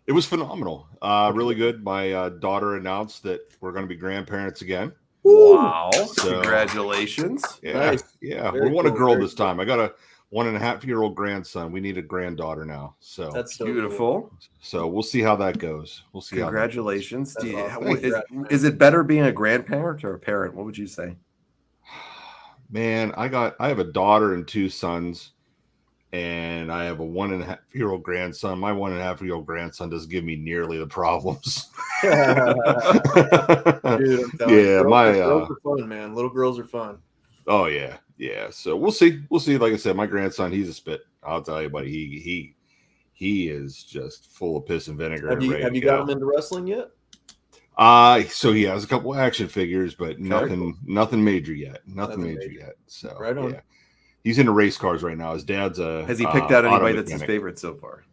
It was phenomenal. Really good. My daughter announced that we're going to be grandparents again. Wow. So, congratulations. Yeah. Nice. Yeah. Very We want a cool. girl Very this time. I got a 1.5-year-old grandson. We need a granddaughter now. So That's so beautiful. Cool. So we'll see how that goes. We'll see. Congratulations. Awesome. Is it better being a grandparent or a parent? What would you say? Man, I have a daughter and 2 sons, and I have a 1.5-year-old grandson. My 1.5-year-old grandson doesn't give me nearly the problems. Dude, I'm telling you, girls are fun, man. Little girls are fun. Oh yeah. So we'll see. Like I said, my grandson, he's a spit. I'll tell you, buddy. He is just full of piss and vinegar. Have you got him into wrestling yet? So he has a couple action figures, but nothing major yet. Nothing major yet. So right on. Yeah. He's into race cars right now. His dad's Has he picked out anybody that's his favorite so far?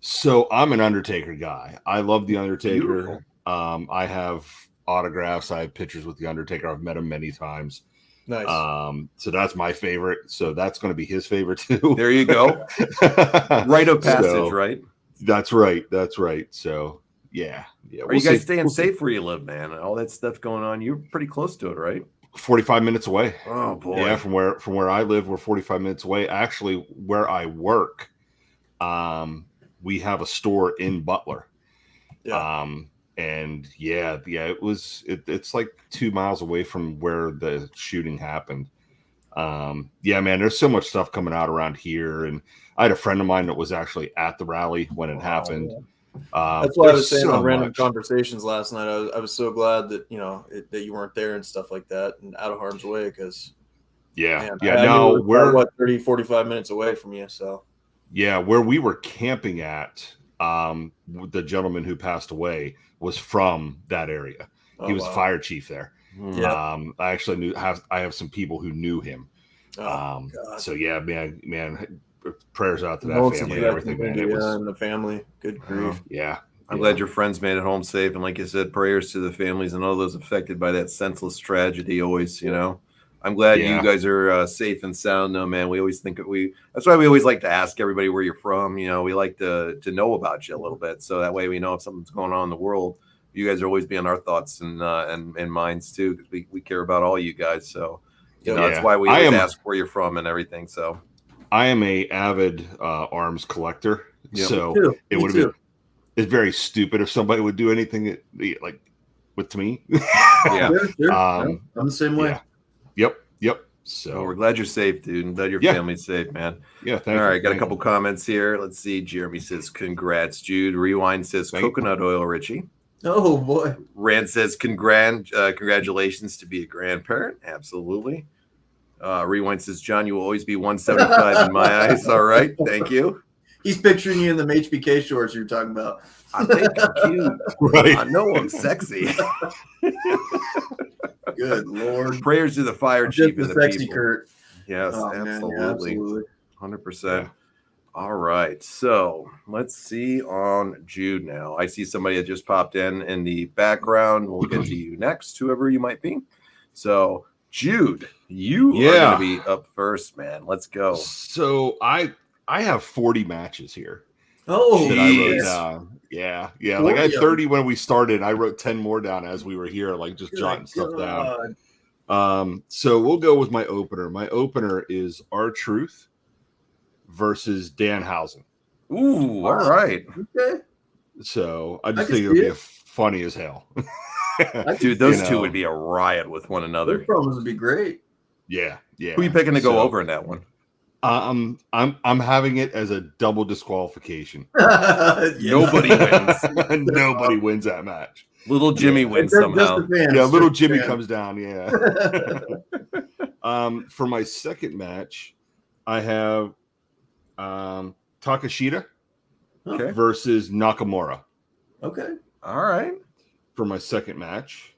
So I'm an Undertaker guy. I love the Undertaker. Beautiful. I have autographs. I have pictures with the Undertaker. I've met him many times. Nice. So that's my favorite. So that's going to be his favorite too. There you go. Rite of passage, right? That's right. So yeah. Are you guys staying safe where you live, man? All that stuff going on. You're pretty close to it, right? 45 minutes away. Oh boy. Yeah, from where I live, we're 45 minutes away. Actually, where I work, we have a store in Butler. Yeah. And it's like 2 miles away from where the shooting happened. Yeah, man, there's so much stuff coming out around here. And I had a friend of mine that was actually at the rally when it happened. That's why I was saying on random conversations last night. I was so glad that that you weren't there and stuff like that and out of harm's way because we're 30, 45 minutes away from you. So yeah, where we were camping at, the gentleman who passed away was from that area. He was a fire chief there. Yeah. I actually I have some people who knew him. God. So yeah, man, prayers out to that Condolences family to and that everything, man. community, It was, and the family. Good grief. yeah. I'm glad your friends made it home safe. And like you said, prayers to the families and all those affected by that senseless tragedy. Always, you know. I'm glad you Yeah. guys are safe and sound. No, man. We always think that's why we always like to ask everybody where you're from. You know, we like to know about you a little bit, so that way we know if something's going on in the world. You guys are always be on our thoughts and minds too, because we care about all you guys. So you know, that's why we always ask where you're from and everything. So I am a avid arms collector. Yep. So it would have been. It's very stupid if somebody would do anything like to me. Yeah. Sure. I'm the same way. Yeah. Yep. So we're glad you're safe, dude, and glad your family's safe, man. Yeah, thank you. All right, got thank a couple comments here. Let's see. Jeremy says, "Congrats, Jude." Rewind says, "Coconut oil, Richie." Oh boy. Rand says, "Congratulations to be a grandparent." Absolutely. Rewind says, "John, you will always be 175 in my eyes." All right, thank you. He's picturing you in the HBK shorts you're talking about. I think I'm cute. Right. I know I'm sexy. Good Lord. Prayers to the fire chief and the sexy people. Kurt. Yes, absolutely. 100%. All right. So let's see on Jude now. I see somebody that just popped in the background. We'll get to you next, whoever you might be. So, Jude, you are going to be up first, man. Let's go. So I have 40 matches here. Oh, that I wrote down. Yeah. Like I had 30 when we started. I wrote 10 more down as we were here, like just jotting stuff down. So we'll go with my opener. My opener is R-Truth versus Danhausen. Ooh, all right. Okay. So I just think it'll be funny as hell. Dude, those two would be a riot with one another. Those promos would be great. Yeah. Who are you picking to go over in that one? I'm having it as a double disqualification. Nobody wins. Nobody wins that match. Little Jimmy wins somehow. Little Jimmy comes down. Yeah. For my second match, I have Takashita versus Nakamura. Okay. All right. For my second match,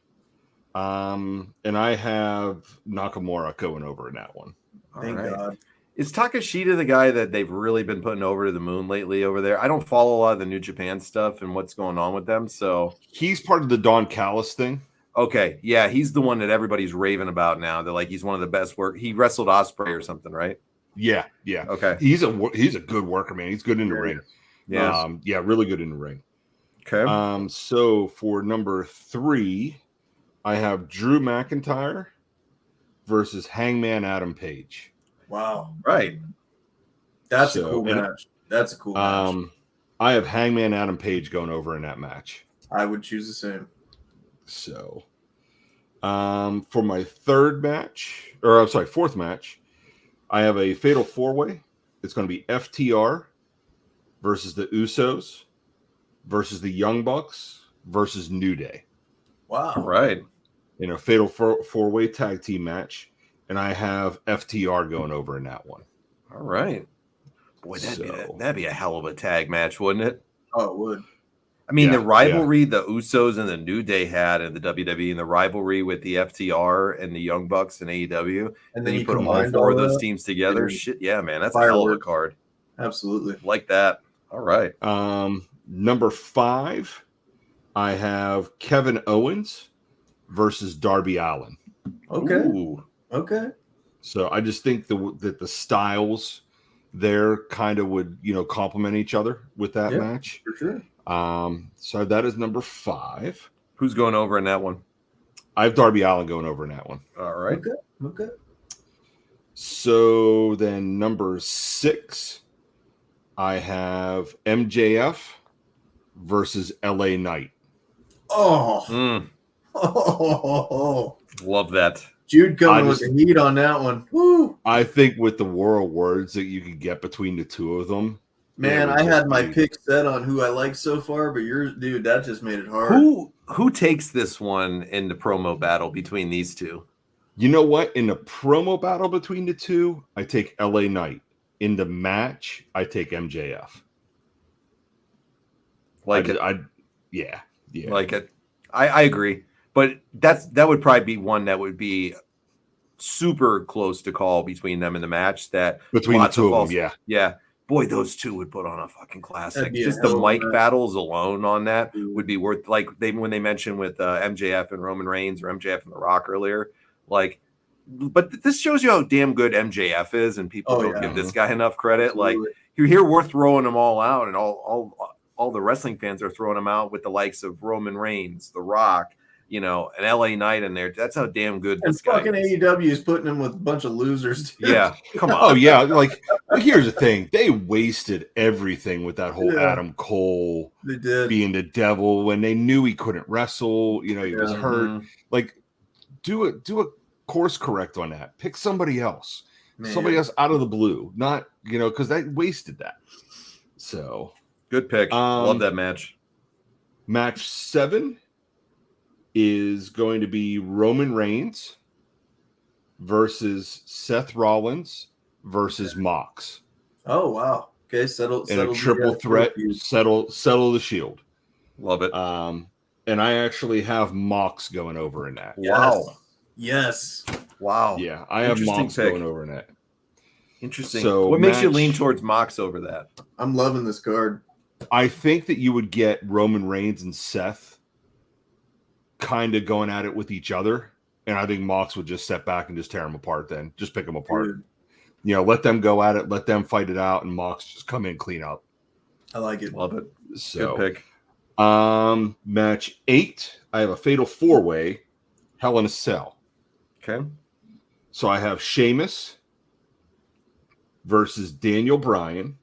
and I have Nakamura going over in that one. Thank God. Is Takashita the guy that they've really been putting over to the moon lately over there? I don't follow a lot of the New Japan stuff and what's going on with them. So he's part of the Don Callis thing. Okay. Yeah. He's the one that everybody's raving about now. They're like, he's one of the best He wrestled Ospreay or something, right? Yeah. Okay. He's a good worker, man. He's good in the ring. Yeah. Really good in the ring. Okay. So for number 3, I have Drew McIntyre versus Hangman Adam Page. Wow. Right. That's a cool match. That's a cool match. I have Hangman Adam Page going over in that match. I would choose the same. So for my fourth match, I have a fatal 4-way. It's going to be FTR versus the Usos versus the Young Bucks versus New Day. Wow. Right. In a fatal 4-way tag team match. And I have FTR going over in that one. All right. Boy, that'd be a hell of a tag match, wouldn't it? Oh, it would. I mean, the rivalry the Usos and the New Day had in the WWE, and the rivalry with the FTR and the Young Bucks and AEW, and then you put all 4 of those teams together. Shit, yeah, man, that's a hell of a card. Absolutely. Like that. All right. Number 5, I have Kevin Owens versus Darby Allin. Okay. Ooh. Okay. So I just think that the styles there kind of would, complement each other with that match. For sure. So that is number 5. Who's going over in that one? I have Darby Allin going over in that one. All right. Okay. So then number 6, I have MJF versus LA Knight. Oh. Love that. Jude coming with the heat on that one. Woo. I think with the war words that you could get between the two of them. Man, I had my pick set on who I like so far, but that just made it hard. Who takes this one in the promo battle between these two? You know what? In the promo battle between the two, I take LA Knight. In the match, I take MJF. Yeah. Like it. I agree. But that would probably be one that would be super close to call between them in the match. That Between the two of them, yeah. Boy, those two would put on a fucking classic. Just the hell of a mic match. battles alone on that would be worth. Like when they mentioned with MJF and Roman Reigns or MJF and The Rock earlier, like. But this shows you how damn good MJF is, and people don't give this guy enough credit. Absolutely. Like here, we're throwing them all out, and all the wrestling fans are throwing them out with the likes of Roman Reigns, The Rock, you know, an LA Knight in there. That's how damn good And this guy fucking is. AEW is putting him with a bunch of losers. Dude. Yeah, come on. Oh yeah, like here's the thing: they wasted everything with that whole Adam Cole They did. being the devil when they knew he couldn't wrestle. You know, he was hurt. Like, do a course correct on that. Pick somebody else. Somebody else out of the blue. Not, you know, because they wasted that. So good pick. Love that match. Match 7 is going to be Roman Reigns versus Seth Rollins versus Mox. Oh wow. Okay, settle In a triple threat. Settle the Shield. Love it. And I actually have Mox going over in that. Wow. Yes. Wow. Yeah, I have Mox going over in that. Interesting. So what makes you lean towards Mox over that? I'm loving this card. I think that you would get Roman Reigns and Seth kind of going at it with each other. And I think Mox would just step back and just tear them apart then. Just pick them apart. Dude. You know, let them go at it. Let them fight it out. And Mox just come in clean up. I like it. Love it. So, good pick. Match 8, I have a fatal 4-way, Hell in a Cell. Okay. So I have Sheamus versus Daniel Bryan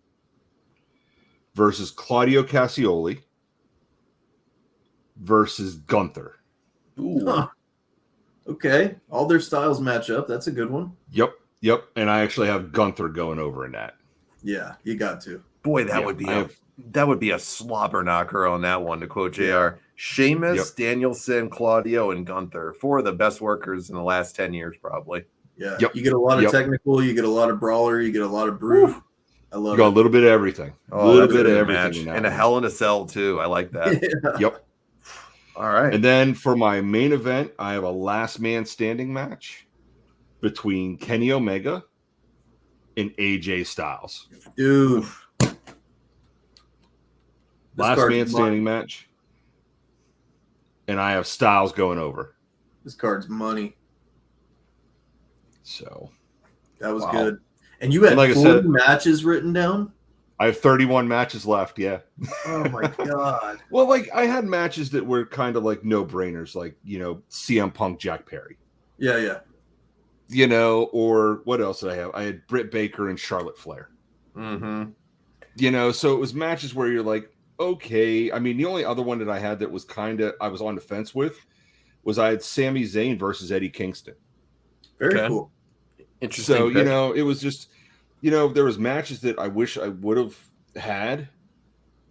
versus Claudio Cassioli versus Gunther. Ooh. Huh. Okay. All their styles match up. That's a good one. Yep. And I actually have Gunther going over in that. Yeah, you got to. Boy, that would be a slobber knocker on that one, to quote JR. Sheamus, Danielson, Claudio, and Gunther. 4 of the best workers in the last 10 years, probably. Yeah. You get a lot of technical, you get a lot of brawler, you get a lot of brute. I love it. You got a little bit of everything. A little bit of everything. And a Hell in a Cell, too. I like that. Yep. All right. And then for my main event, I have a last man standing match between Kenny Omega and AJ Styles. Dude. Last man standing match. And I have Styles going over. This card's money. So that was good. And you had 40 matches written down? I have 31 matches left, yeah. Oh my god. Well, like I had matches that were kind of like no-brainers, like, you know, CM Punk, Jack Perry. Yeah. You know, or what else did I have? I had Britt Baker and Charlotte Flair. Mm-hmm. You know, so it was matches where you're like, okay. I mean, the only other one that I had that was kind of I was on the fence with was I had Sami Zayn versus Eddie Kingston. Very cool. Interesting. So, pick. you know, it was just, you know, there was matches that I wish I would have had,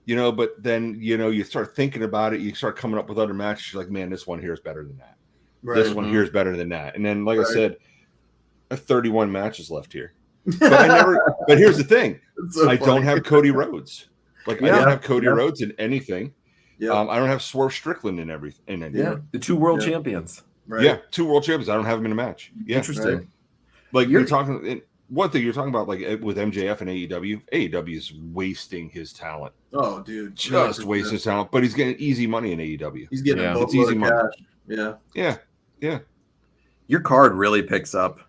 you know, but then, you know, you start thinking about it, you start coming up with other matches, you're like, man, this one here is better than that. Right. This one here is better than that. And then, like I said, I have 31 matches left here. But here's the thing. So I don't have Cody Rhodes. Like, I don't have Cody Rhodes in anything. Yeah. I don't have Swerve Strickland in everything. The 2 world champions. Right. Yeah, 2 world champions. I don't have them in a match. Yeah. Interesting. Right. Like you're talking, one thing you're talking about, like with MJF and AEW is wasting his talent. Oh, dude, just wasting his talent. But he's getting easy money in AEW. He's getting it's easy money. Yeah. Your card really picks up.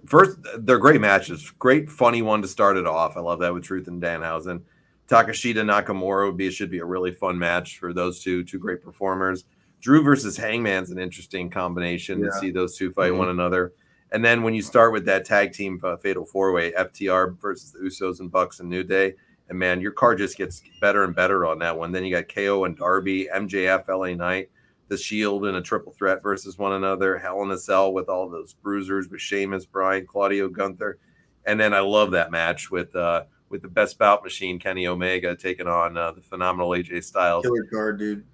First, they're great matches. Great, funny one to start it off. I love that with Truth and Danhausen. Takashita Nakamura should be a really fun match for those two great performers. Drew versus Hangman's an interesting combination to see those two fight one another. And then when you start with that tag team fatal 4-way, FTR versus the Usos and Bucks and New Day, and man, your card just gets better and better on that one. Then you got KO and Darby, MJF, LA Knight, the Shield in a triple threat versus one another, Hell in a Cell with all those bruisers with Sheamus, Bryan, Claudio, Gunther. And then I love that match with the best bout machine, Kenny Omega, taking on the phenomenal AJ Styles. Killer card, dude.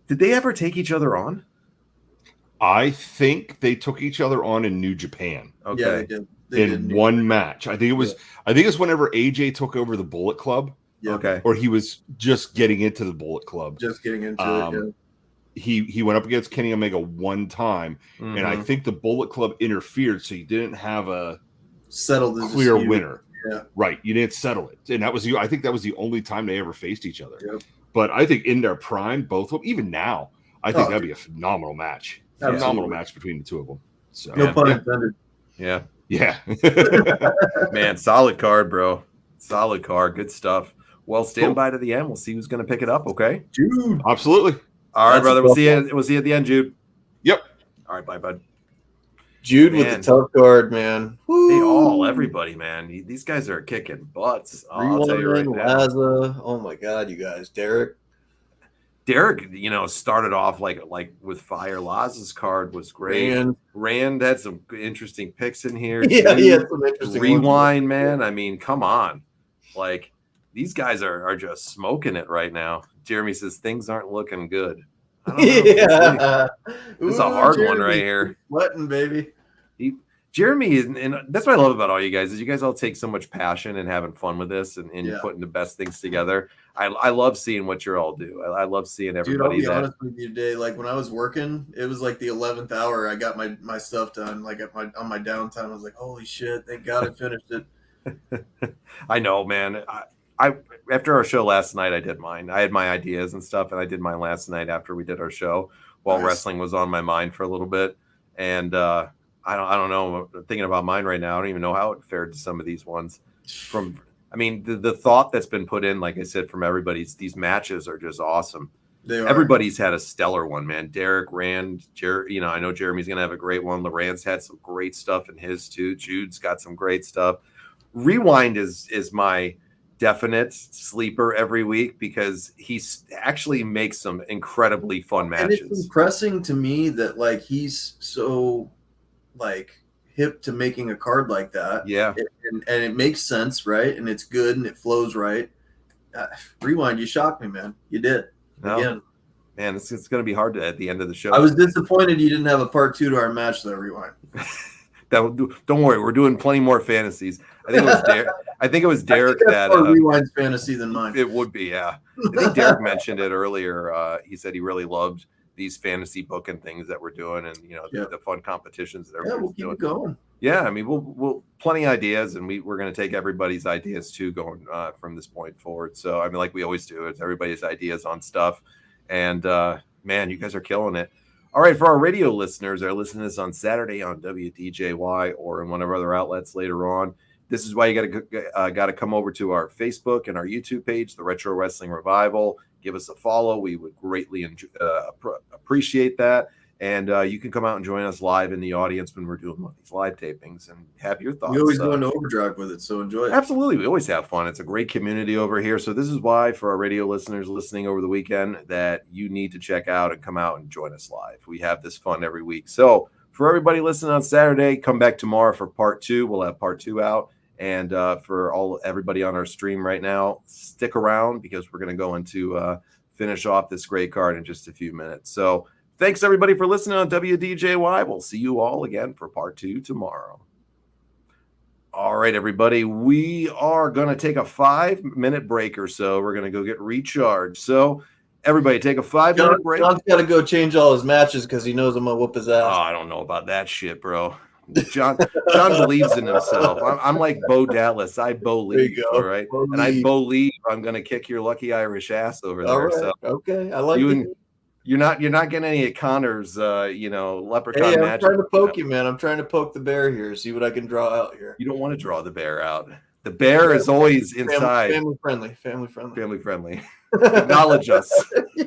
Did they ever take each other on? I think they took each other on in New Japan. Okay. Yeah, they did. They did one match. I think it was. I think it's whenever AJ took over the Bullet Club. Yeah. Okay. Or he was just getting into the Bullet Club. Just getting into it. Yeah. he went up against Kenny Omega one time, and I think the Bullet Club interfered, so you didn't have a Settled the clear dispute. winner. Yeah. Right, you didn't settle it, and I think that was the only time they ever faced each other. Yep. But I think in their prime, both of them, even now, I think that'd dude. be a phenomenal match. Absolutely. Phenomenal match between the two of them. So No pun intended. Yeah. yeah. Man, solid card, bro. Solid card. Good stuff. Well, stand Cool. by to the end. We'll see who's going to pick it up, okay? Dude. Absolutely. All right, That's brother. a We'll tough see you. We'll see you at the end, Jude. Yep. All right, bye, bud. Jude with Man. the tough card, man. Everybody, man. These guys are kicking butts. I'll tell you right Rewind, now. Laza. Oh my God, you guys. Derek, started off like with fire. Laza's card was great. Rand had some interesting picks in here. Yeah, he had some interesting Rewind, man. I mean, come on. Like, these guys are just smoking it right now. Jeremy says things aren't looking good. I don't know. Yeah. This is a hard one right here. Sweating, baby. Jeremy is, and that's what I love about all you guys, is you guys all take so much passion and having fun with this and Yeah. putting the best things together. I love seeing what you're all do. I love seeing everybody. Dude, I'll be honest with you today. Like when I was working, it was like the 11th hour. I got my stuff done. Like on my downtime, I was like, holy shit! Thank God I finished it. I know, man. I after our show last night, I did mine. I had my ideas and stuff, and I did mine last night after we did our show while wrestling was on my mind for a little bit. And I don't know. I'm thinking about mine right now. I don't even know how it fared to some of these ones. The thought that's been put in, like I said, from everybody's, these matches are just awesome. They are. Everybody's had a stellar one, man. Derek, Rand, I know Jeremy's gonna have a great one. Loren's had some great stuff in his too. Jude's got some great stuff. Rewind is my definite sleeper every week because he actually makes some incredibly fun matches. And it's impressing to me that like he's so like hip to making a card like that. Yeah. And it makes sense, right? And it's good and it flows right. Rewind, you shocked me, man. You did. No. Again. Man, it's going to be hard at the end of the show. I was disappointed you didn't have a part 2 to our match, though, Rewind. Don't worry, we're doing plenty more fantasies. I think it was Derek that more Rewind's fantasy than mine. It would be, yeah. I think Derek mentioned it earlier. He said he really loved these fantasy booking things that we're doing, and the fun competitions that everybody's we'll keep doing. It going. Yeah, I mean, we'll plenty of ideas, and we're going to take everybody's ideas too, going from this point forward. So I mean, like we always do, it's everybody's ideas on stuff, and man, you guys are killing it. All right, for our radio listeners that are listening to this on Saturday on WDJY or in one of our other outlets later on, this is why you got to come over to our Facebook and our YouTube page, the Retro Wrestling Revival. Give us a follow. We would greatly appreciate that. And you can come out and join us live in the audience when we're doing one of these live tapings and have your thoughts. We always go into overdrive with it, so enjoy it. Absolutely. We always have fun. It's a great community over here. So this is why, for our radio listeners listening over the weekend, that you need to check out and come out and join us live. We have this fun every week. So for everybody listening on Saturday, come back tomorrow for part 2. We'll have part 2 out. And for everybody on our stream right now, stick around because we're going to go into finish off this great card in just a few minutes. So thanks, everybody, for listening on WDJY. We'll see you all again for part 2 tomorrow. All right, everybody. We are going to take a 5-minute break or so. We're going to go get recharged. So everybody take a 5-minute break. John's got to go change all his matches because he knows I'm going to whoop his ass. Oh, I don't know about that shit, bro. John believes in himself. I'm like Bo Dallas. I believe, all right? And I believe I'm going to kick your lucky Irish ass over there. All right. So okay, I like you. You're not getting any of Connor's, leprechaun I'm magic. trying to poke you, man. I'm trying to poke the bear here. See what I can draw out here. You don't want to draw the bear out. The bear is always inside. Family friendly. Family friendly. Acknowledge us. Yeah.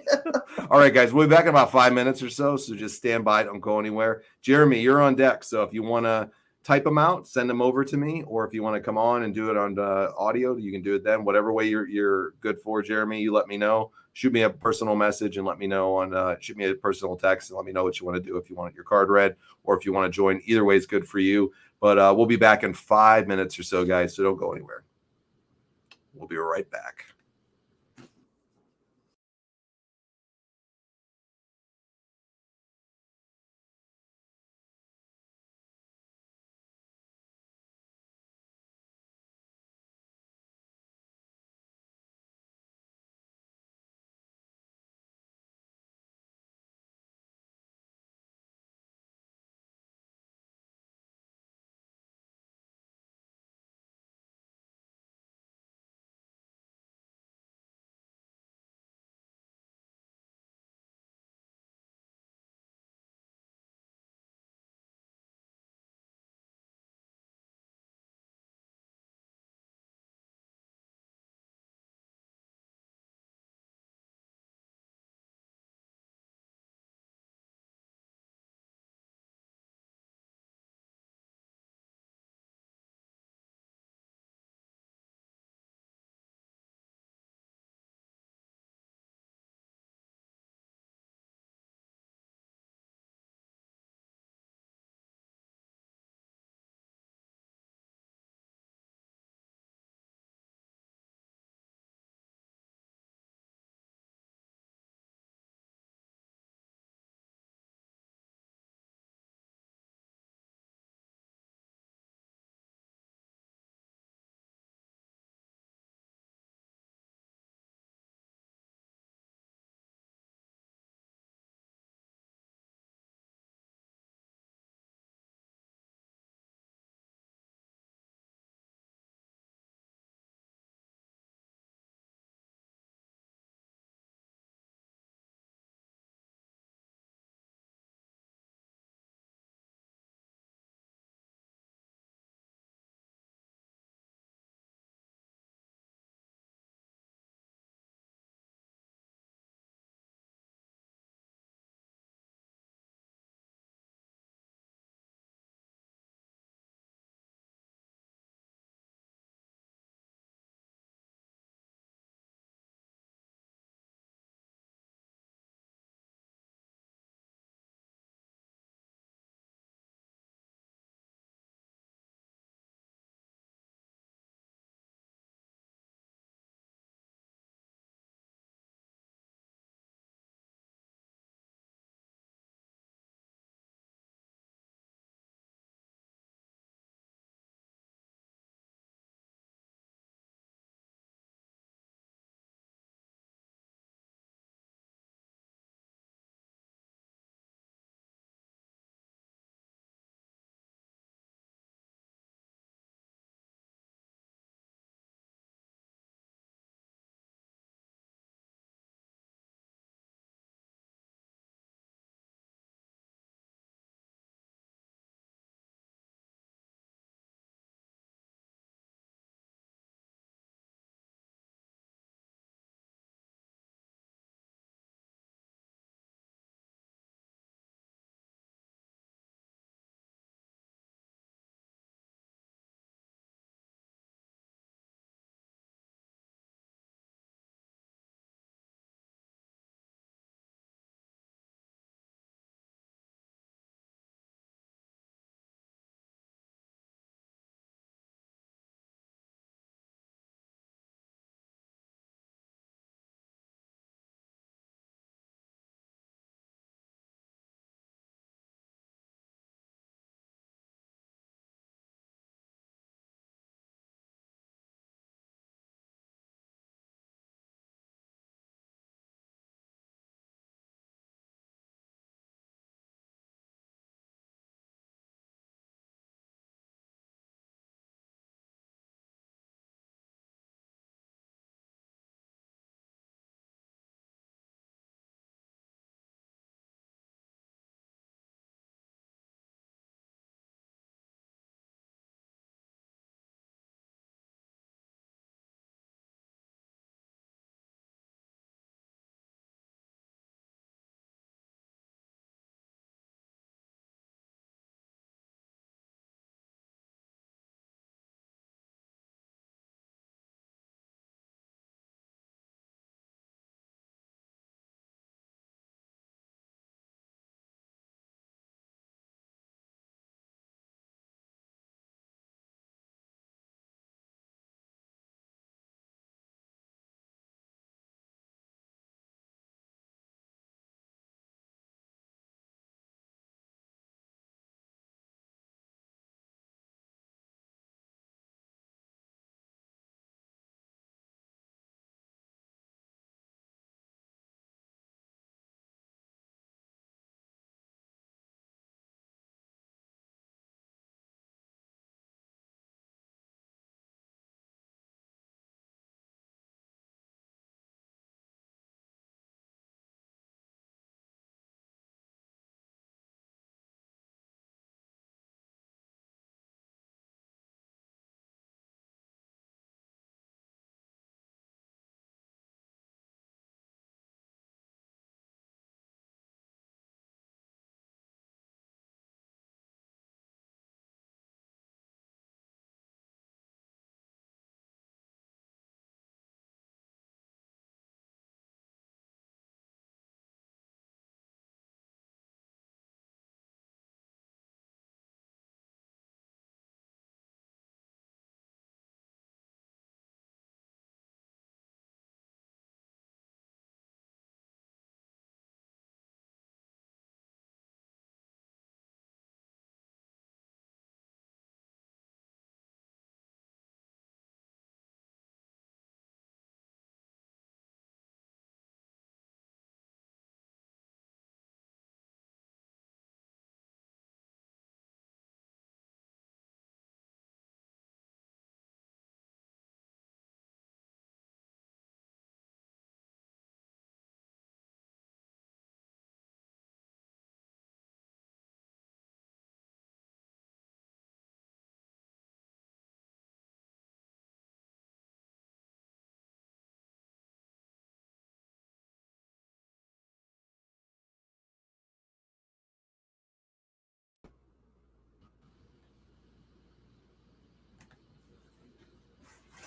All right, guys. We'll be back in about 5 minutes or so. So just stand by. Don't go anywhere. Jeremy, you're on deck. So if you want to type them out, send them over to me. Or if you want to come on and do it on audio, you can do it then. Whatever way you're good for, Jeremy, you let me know. Shoot me a personal message and let me know shoot me a personal text and let me know what you want to do if you want your card read or if you want to join. Either way is good for you. But we'll be back in 5 minutes or so, guys. So don't go anywhere. We'll be right back.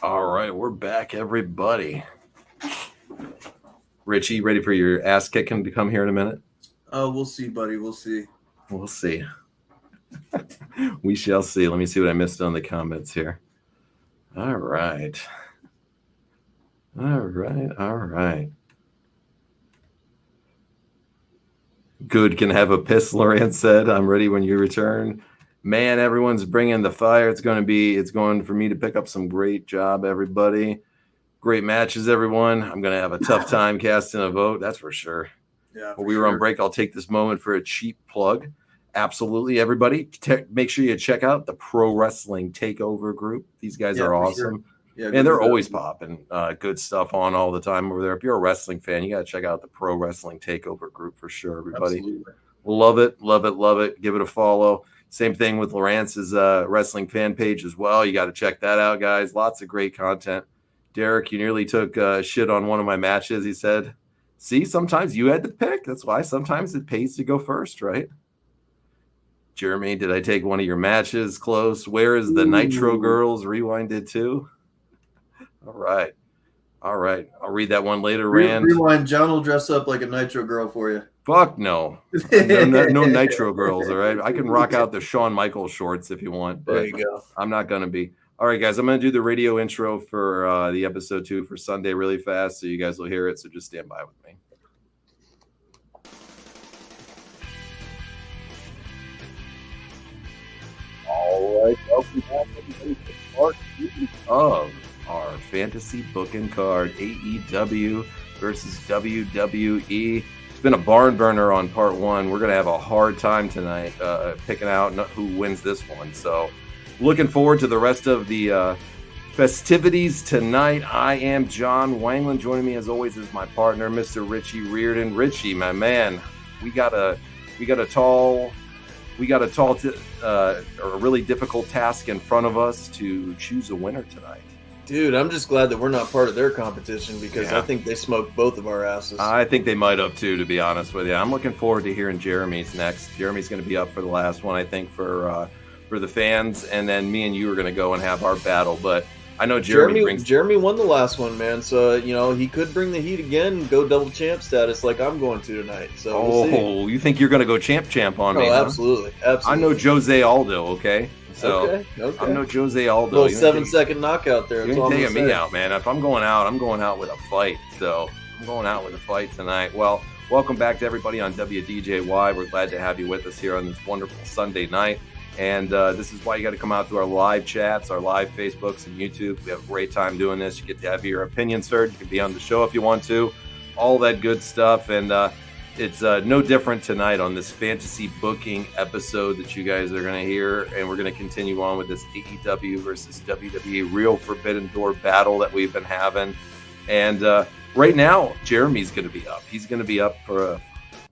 All right, we're back, everybody. Richie, ready for your ass kicking to come here in a minute? We'll see, buddy. We'll see. We'll see. We shall see. Let me see what I missed on the comments here. All right. Good can have a piss, Loran said. I'm ready when you return. Man, everyone's bringing the fire. It's going for me to pick up some great job, everybody. Great matches, everyone. I'm going to have a tough time casting a vote. That's for sure. Yeah. While we were on break, I'll take this moment for a cheap plug. Absolutely, everybody. Make sure you check out the Pro Wrestling Takeover group. These guys are awesome. Sure. Yeah, and they're always popping good stuff on all the time over there. If you're a wrestling fan, you got to check out the Pro Wrestling Takeover group for sure, everybody. Absolutely. Love it. Give it a follow. Same thing with Lawrence's wrestling fan page as well. You got to check that out, guys. Lots of great content. Derek, you nearly took shit on one of my matches, he said. See, sometimes you had to pick. That's why sometimes it pays to go first, right? Jeremy, did I take one of your matches close? Where is the Nitro Girls? Rewinded too. All right. I'll read that one later, Rand. Rewind. John will dress up like a Nitro Girl for you. Fuck no. No Nitro Girls, all right? I can rock out the Shawn Michaels shorts if you want, but there you go. I'm not going to be. All right, guys, I'm going to do the radio intro for the episode 2 for Sunday really fast, so you guys will hear it, so just stand by with me. All right, welcome back, everybody, to part 2 of our fantasy booking card, AEW versus WWE. It's been a barn burner on part 1. We're going to have a hard time tonight picking out who wins this one, so looking forward to the rest of the festivities tonight. I am John Wangland. Joining me as always is my partner, Mr. Richie Reardon. Richie, my man, we got a really difficult task in front of us to choose a winner tonight. Dude, I'm just glad that we're not part of their competition because I think they smoked both of our asses. I think they might have too, to be honest with you. I'm looking forward to hearing Jeremy's next. Jeremy's going to be up for the last one, I think, for the fans, and then me and you are going to go and have our battle. But I know Jeremy won the last one, man. So he could bring the heat again and go double champ status like I'm going to tonight. So we'll see. You think you're going to go champ on me? Absolutely. I know Jose Aldo. Okay, so okay. I know Jose Aldo. A little 7-second knockout there. You ain't taking me out, man. If I'm going out, I'm going out with a fight. So I'm going out with a fight tonight. Well, welcome back to everybody on WDJY. We're glad to have you with us here on this wonderful Sunday night. And this is why you got to come out to our live chats, our live Facebooks and YouTube. We have a great time doing this. You get to have your opinions heard. You can be on the show if you want to. All that good stuff. And it's no different tonight on this fantasy booking episode that you guys are going to hear. And we're going to continue on with this AEW versus WWE Real Forbidden Door battle that we've been having. And right now, Jeremy's going to be up. He's going to be up for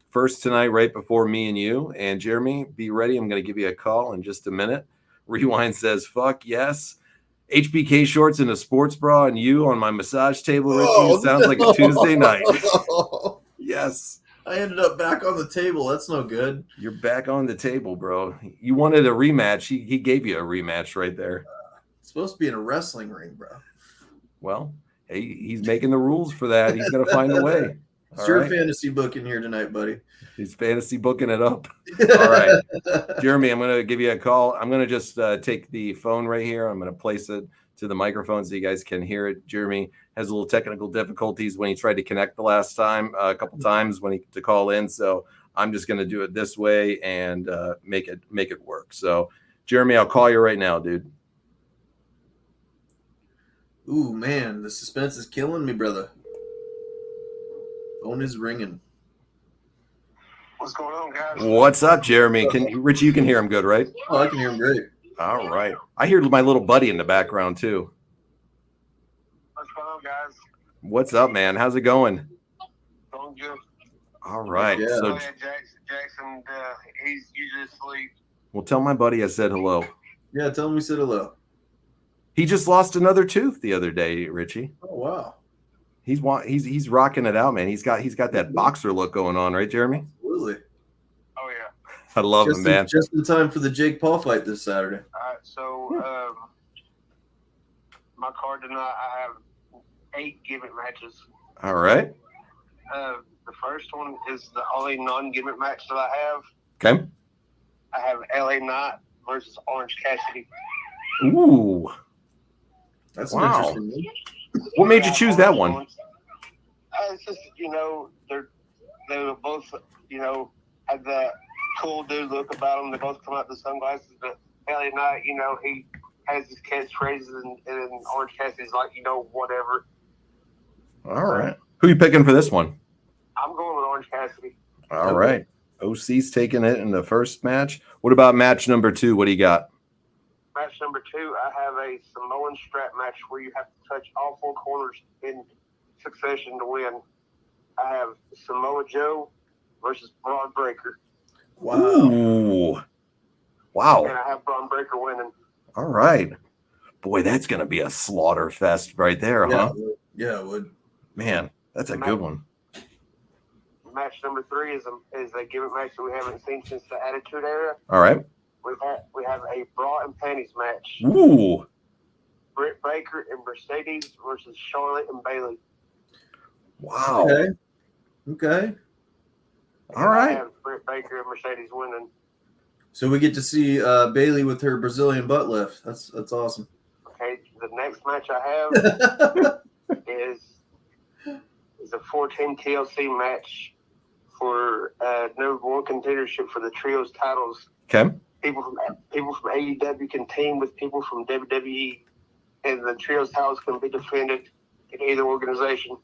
first tonight, right before me and you. And Jeremy, be ready. I'm going to give you a call in just a minute. Rewind says, fuck yes. HBK shorts and a sports bra and you on my massage table, Richie. Sounds like a Tuesday night. Yes. I ended up back on the table. That's no good. You're back on the table, bro. You wanted a rematch. He gave you a rematch right there. It's supposed to be in a wrestling ring, bro. Well, hey, he's making the rules for that. He's going to find a way. It's your fantasy booking here tonight, buddy. He's fantasy booking it up. All right. Jeremy, I'm going to give you a call. I'm going to just take the phone right here. I'm going to place it to the microphone so you guys can hear it. Jeremy has a little technical difficulties when he tried to connect the last time, a couple times when he to call in. So I'm just going to do it this way and make it work. So, Jeremy, I'll call you right now, dude. Ooh, man, the suspense is killing me, brother. Phone is ringing. What's going on, guys? What's up, Jeremy? Richie, you can hear him good, right? Oh, I can hear him great. All right. I hear my little buddy in the background, too. What's going on, guys? What's up, man? How's it going? Going good. All right. Yeah. So, Jackson, he's usually asleep. well, tell my buddy I said hello. Yeah, tell him we said hello. He just lost another tooth the other day, Richie. Oh, wow. He's rocking it out, man. He's got that boxer look going on, right, Jeremy? Absolutely. Oh, yeah. I love him, man. Just in time for the Jake Paul fight this Saturday. All right, so my my card tonight, I have 8 gimmick matches. All right. The first one is the only non-gimmick match that I have. Okay. I have LA Knight versus Orange Cassidy. Ooh. That's Wow. an interesting one. What made you choose that one? It's just, they were both, had that cool dude look about them. They both come out with sunglasses. But LA Knight, he has his catchphrases, and Orange Cassidy's like, whatever. All right. Who are you picking for this one? I'm going with Orange Cassidy. All right. OC's taking it in the first match. What about match number 2? What do you got? Match number 2, I have a Samoan strap match where you have to touch all 4 corners in succession to win. I have Samoa Joe versus Braun Breaker. Wow. Ooh. Wow. And I have Braun Breaker winning. All right. Boy, that's going to be a slaughter fest right there, huh? Yeah, it would. Man, that's a good one. Match number 3 is a gimmick match that we haven't seen since the Attitude Era. All right. We have a bra and panties match. Ooh. Britt Baker and Mercedes versus Charlotte and Bayley. Wow. Okay. All right. I have Britt Baker and Mercedes winning. So we get to see Bayley with her Brazilian butt lift. That's awesome. Okay, the next match I have is a 4-team TLC match for number 1 contendership for the trios titles. Okay. People from AEW can team with people from WWE, and the trios titles can be defended in either organization.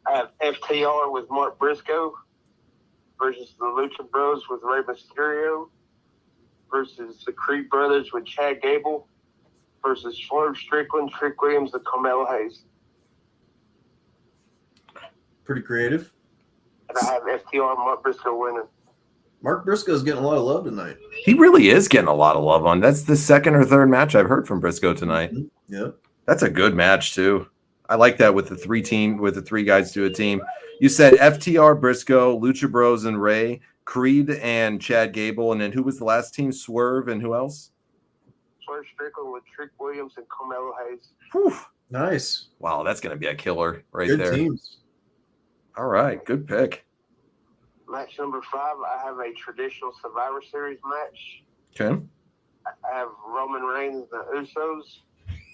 I have FTR with Mark Briscoe versus the Lucha Bros with Rey Mysterio versus the Creed Brothers with Chad Gable versus Swerve Strickland, Trick Williams, and Carmelo Hayes. Pretty creative. And I have FTR and Mark Briscoe winning. Mark Briscoe's getting a lot of love tonight. He really is getting a lot of love on. That's the second or third match I've heard from Briscoe tonight. Mm-hmm. Yeah. That's a good match too. I like that with the 3 guys to a team. You said FTR, Briscoe, Lucha Bros, and Ray, Creed, and Chad Gable, and then who was the last team? Swerve and who else? Swerve Strickland with Trick Williams and Carmelo Hayes. Whew. Nice. Wow, that's going to be a killer right Good there. teams. All right, good pick. Match number 5, I have a traditional Survivor Series match. Okay. I have Roman Reigns and the Usos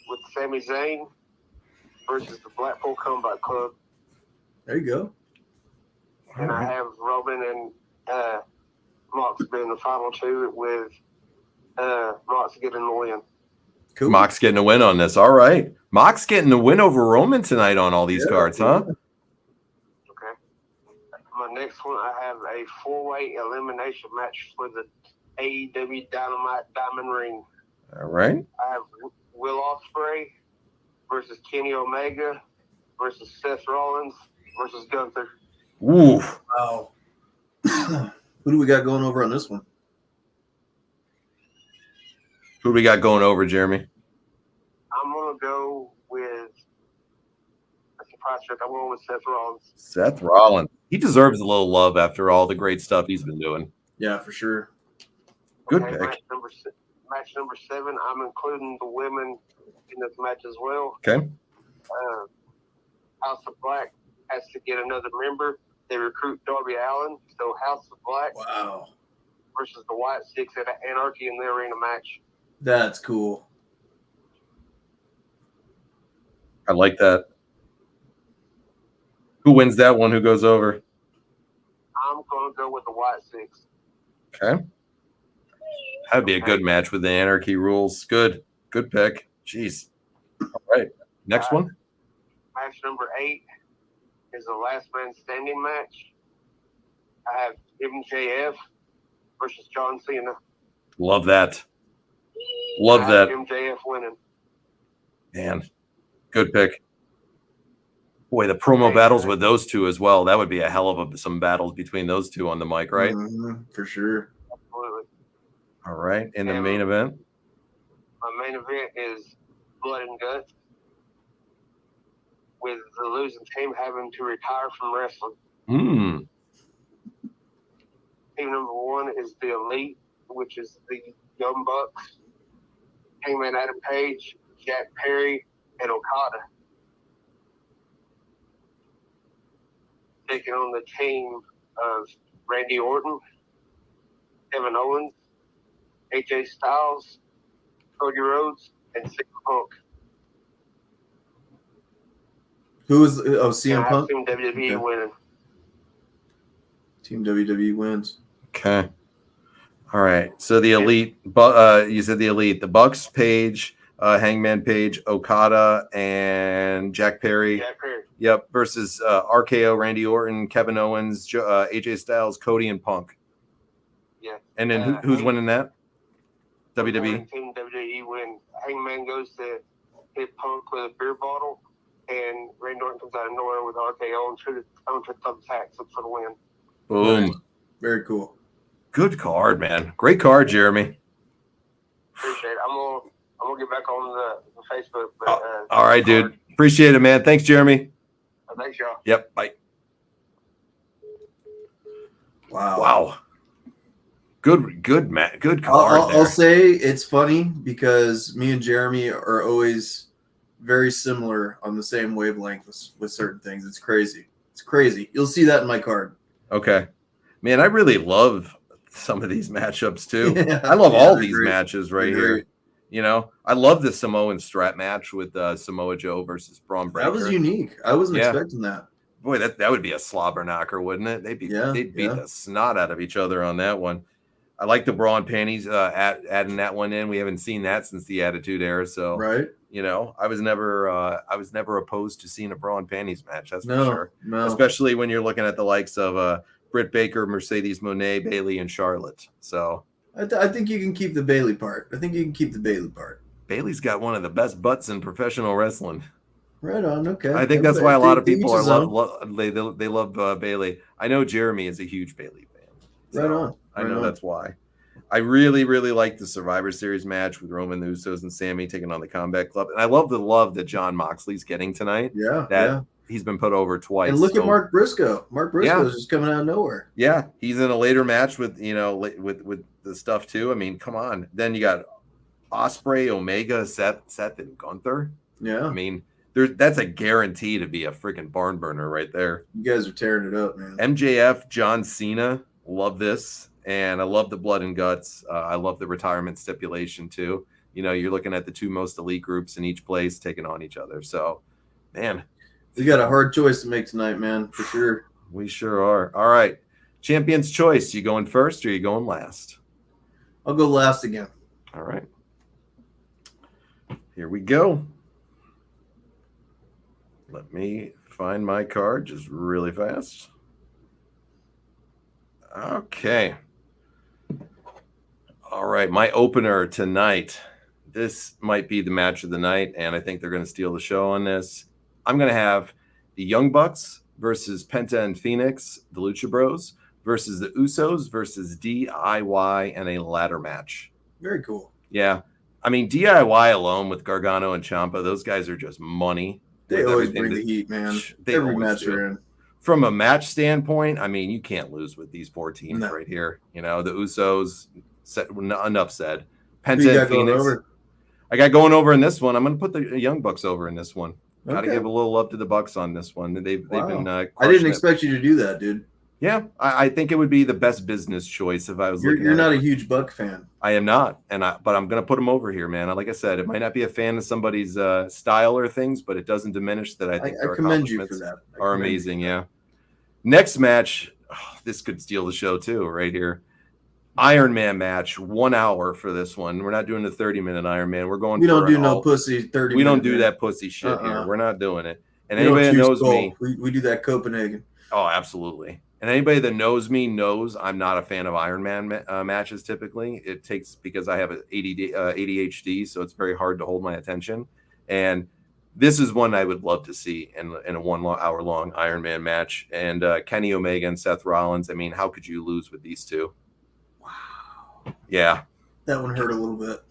with Sami Zayn versus the Blackpool Combat Club. There you go. And I have Roman and Mox being the final 2 with Mox getting the win. Cool. Mox getting a win on this. All right. Mox getting the win over Roman tonight on all these cards, huh? Okay. My next one, I have a 4-way elimination match for the AEW Dynamite Diamond Ring. All right. I have Will Ospreay versus Kenny Omega versus Seth Rollins versus Gunther. Ooh. Wow. Who do we got going over on this one? Who we got going over, Jeremy? I'm going to go with a surprise trick. I'm going with Seth Rollins. Seth Rollins. He deserves a little love after all the great stuff he's been doing. Yeah, for sure. Good Okay, pick. match number 7, I'm including the women in this match as well. Okay. House of Black has to get another member. They recruit Darby Allin. So House of Black versus the White Six at Anarchy in the Arena match. That's cool. I like that. Who wins that one? Who goes over? I'm going to go with the White Six. Okay. That'd be a good match with the Anarchy rules. Good. Good pick. Jeez. All right. Next one. Match number 8 is the last man standing match. I have MJF versus John Cena. Love that. Love I have that. MJF winning. Man. Good pick. Boy, the promo battles with those two as well. That would be a hell of some battles between those two on the mic, right? Mm-hmm, for sure. Absolutely. All right. In the main event. My main event is Blood and Guts, with the losing team having to retire from wrestling. Team number 1 is the Elite, which is the Young Bucks. Hangman Adam Page, Jack Perry, and Okada. Taking on the team of Randy Orton, Kevin Owens, AJ Styles, Cody Rhodes, and CM Punk. Who is CM And I Punk? assume WWE winning. Team WWE wins. Okay. All right. So the Elite, you said the Elite, the Bucks, Page, Hangman Page, Okada, and Jack Perry. Jack Perry. Yep. Versus RKO, Randy Orton, Kevin Owens, AJ Styles, Cody, and Punk. Yeah. And then who's winning that? WWE. Team WWE win. Hangman goes to hit Punk with a beer bottle, and Randy Orton comes out of nowhere with RKO and shoot a thumbtack for the win. Boom. Nice. Very cool. Good card, man. Great card, Jeremy. Appreciate it. I'm gonna get back on the Facebook. But, all right, dude. Appreciate it, man. Thanks, Jeremy. Thanks, y'all. Yep. Bye. Wow. Good, Matt. Good card. I'll say it's funny because me and Jeremy are always very similar on the same wavelength with certain things. It's crazy. It's crazy. You'll see that in my card. Okay. Man, I really love some of these matchups too. Yeah, I love all these great. matches right They're here. great. You know, I love the Samoan strap match with Samoa Joe versus Braun Breaker. That was unique. I wasn't expecting that. Boy, that would be a slobber knocker, wouldn't it? They'd beat the snot out of each other on that one. I like the bra and panties adding that one in. We haven't seen that since the Attitude Era, so right. You know, I was never opposed to seeing a bra and panties match. That's for sure. No. Especially when you're looking at the likes of Britt Baker, Mercedes Moné, Bayley, and Charlotte. So I think you can keep the Bayley part. Bayley's got one of the best butts in professional wrestling. Right on. Okay. I think that's why a lot of people they love Bayley. I know Jeremy is a huge Bayley fan. So right on. I know that's why. I really, really like the Survivor Series match with Roman, the Usos, and Sammy taking on the Combat Club. And I love the love that John Moxley's getting tonight. Yeah. He's been put over twice. And look at Mark Briscoe. Mark Briscoe is just coming out of nowhere. Yeah, he's in a later match with with the stuff too. I mean, come on. Then you got Ospreay, Omega, Seth, and Gunther. Yeah. I mean, that's a guarantee to be a freaking barn burner right there. You guys are tearing it up, man. MJF, John Cena, love this. And I love the blood and guts. I love the retirement stipulation too. You know, you're looking at the two most elite groups in each place taking on each other. So, man, we got a hard choice to make tonight, man, for sure. We sure are. All right, Champion's choice. You going first or you going last? I'll go last again. All right. Here we go. Let me find my card just really fast. Okay. All right, my opener tonight. This might be the match of the night, and I think they're going to steal the show on this. I'm going to have the Young Bucks versus Penta and Phoenix, the Lucha Bros, versus the Usos versus DIY and a ladder match. Very cool. Yeah. I mean, DIY alone with Gargano and Ciampa, those guys are just money. They always bring the heat, man. Every match they're in. From a match standpoint, I mean, you can't lose with these four teams right here. You know, the Usos, enough said. Penta and Phoenix. I got going over in this one. I'm going to put the Young Bucks over in this one. Got to give a little love to the Bucks on this one. They've been. I didn't expect you to do that, dude. Yeah, I think it would be the best business choice if I was. You're not a huge Buck fan. I am not, but I'm going to put them over here, man. Like I said, it might not be a fan of somebody's style or things, but it doesn't diminish that. I think I commend you for that. Are amazing, yeah. Next match, this could steal the show too, right here. Iron Man match, 1 hour for this one. We're not doing the 30-minute Iron Man. We're going. We don't do no pussy 30. We don't do that pussy shit here. We're not doing it. And anybody that knows me, we do that Copenhagen. Oh, absolutely. And anybody that knows me knows I'm not a fan of Iron Man matches. Typically, it takes because I have ADHD, so it's very hard to hold my attention. And this is one I would love to see in a 1 hour long Iron Man match. And Kenny Omega and Seth Rollins. I mean, how could you lose with these two? Wow. Yeah. That one hurt a little bit.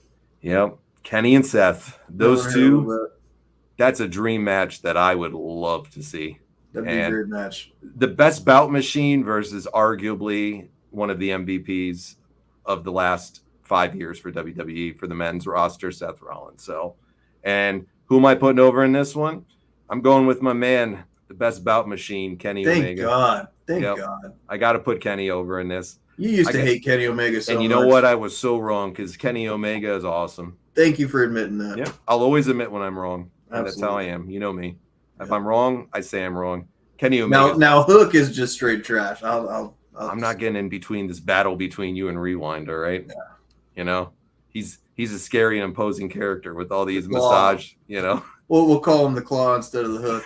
Yep. Kenny and Seth. Those two. That's a dream match that I would love to see. That'd be a great match. The best bout machine versus arguably one of the MVPs of the last 5 years for WWE for the men's roster, Seth Rollins. So And who am I putting over in this one? I'm going with my man, the best bout machine, Kenny Thank Omega. God. Thank Yep. God. I got to put Kenny over in this. You used to hate Kenny Omega so much. And you know what? I was so wrong because Kenny Omega is awesome. Thank you for admitting that. Yeah, I'll always admit when I'm wrong. And Absolutely. that's how I am. You know me. If I'm wrong, I say I'm wrong. Kenny Omega. Now Hook is just straight trash. I'm not getting in between this battle between you and Rewind, all right? Yeah. You know, he's a scary and imposing character with all these massage, you know. We'll call him the Claw instead of the Hook.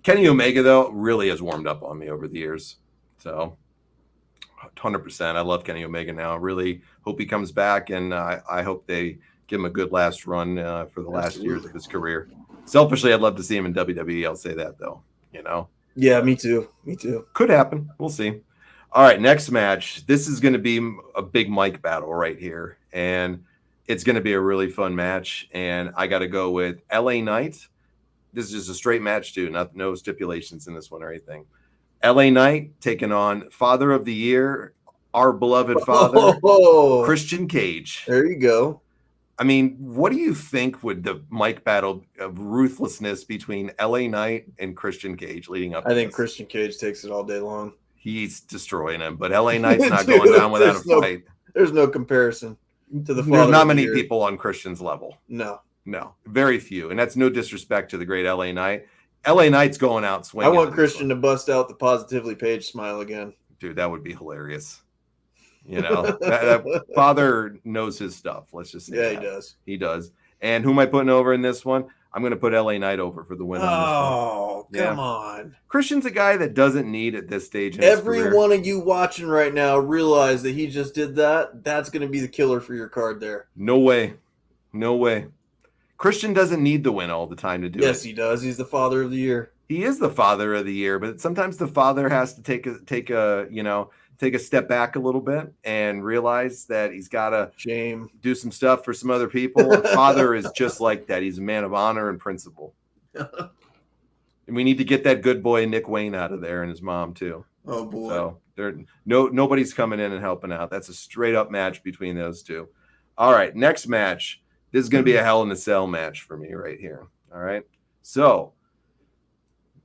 Kenny Omega, though, really has warmed up on me over the years. So 100%. I love Kenny Omega now. I really hope he comes back, and I hope they give him a good last run for the last years of his career. Selfishly, I'd love to see him in WWE. I'll say that, though, you know. Yeah, me too. Could happen. We'll see. All right, next match. This is going to be a big mic battle right here, and it's going to be a really fun match, and I got to go with LA Knight. This is just a straight match, too. No stipulations in this one or anything. LA Knight taking on Father of the Year, our beloved father, Christian Cage. There you go. I mean, what do you think would the mic battle of ruthlessness between LA Knight and Christian Cage leading up to I think this? Christian Cage takes it all day long. He's destroying him, but LA Knight's not going down without a fight. There's no comparison to the Father. There's not many people on Christian's level. No, very few, and that's no disrespect to the great LA Knight. LA Knight's going out swinging. I want Christian to bust out the Positively Page smile again. Dude, that would be hilarious. You know, that Father knows his stuff. Let's just say he does. He does. And who am I putting over in this one? I'm going to put LA Knight over for the win. Oh, come on. Christian's a guy that doesn't need at this stage in his career. One of you watching right now realize that he just did that. That's going to be the killer for your card there. No way. Christian doesn't need the win all the time to do it. Yes, he does. He's the Father of the Year. He is the Father of the Year, but sometimes the father has to take a step back a little bit and realize that he's got to do some stuff for some other people. And Father is just like that. He's a man of honor and principle. And we need to get that good boy Nick Wayne out of there and his mom too. Oh boy. So nobody's coming in and helping out. That's a straight up match between those two. All right, next match. This is going to be a Hell in a Cell match for me right here. All right. So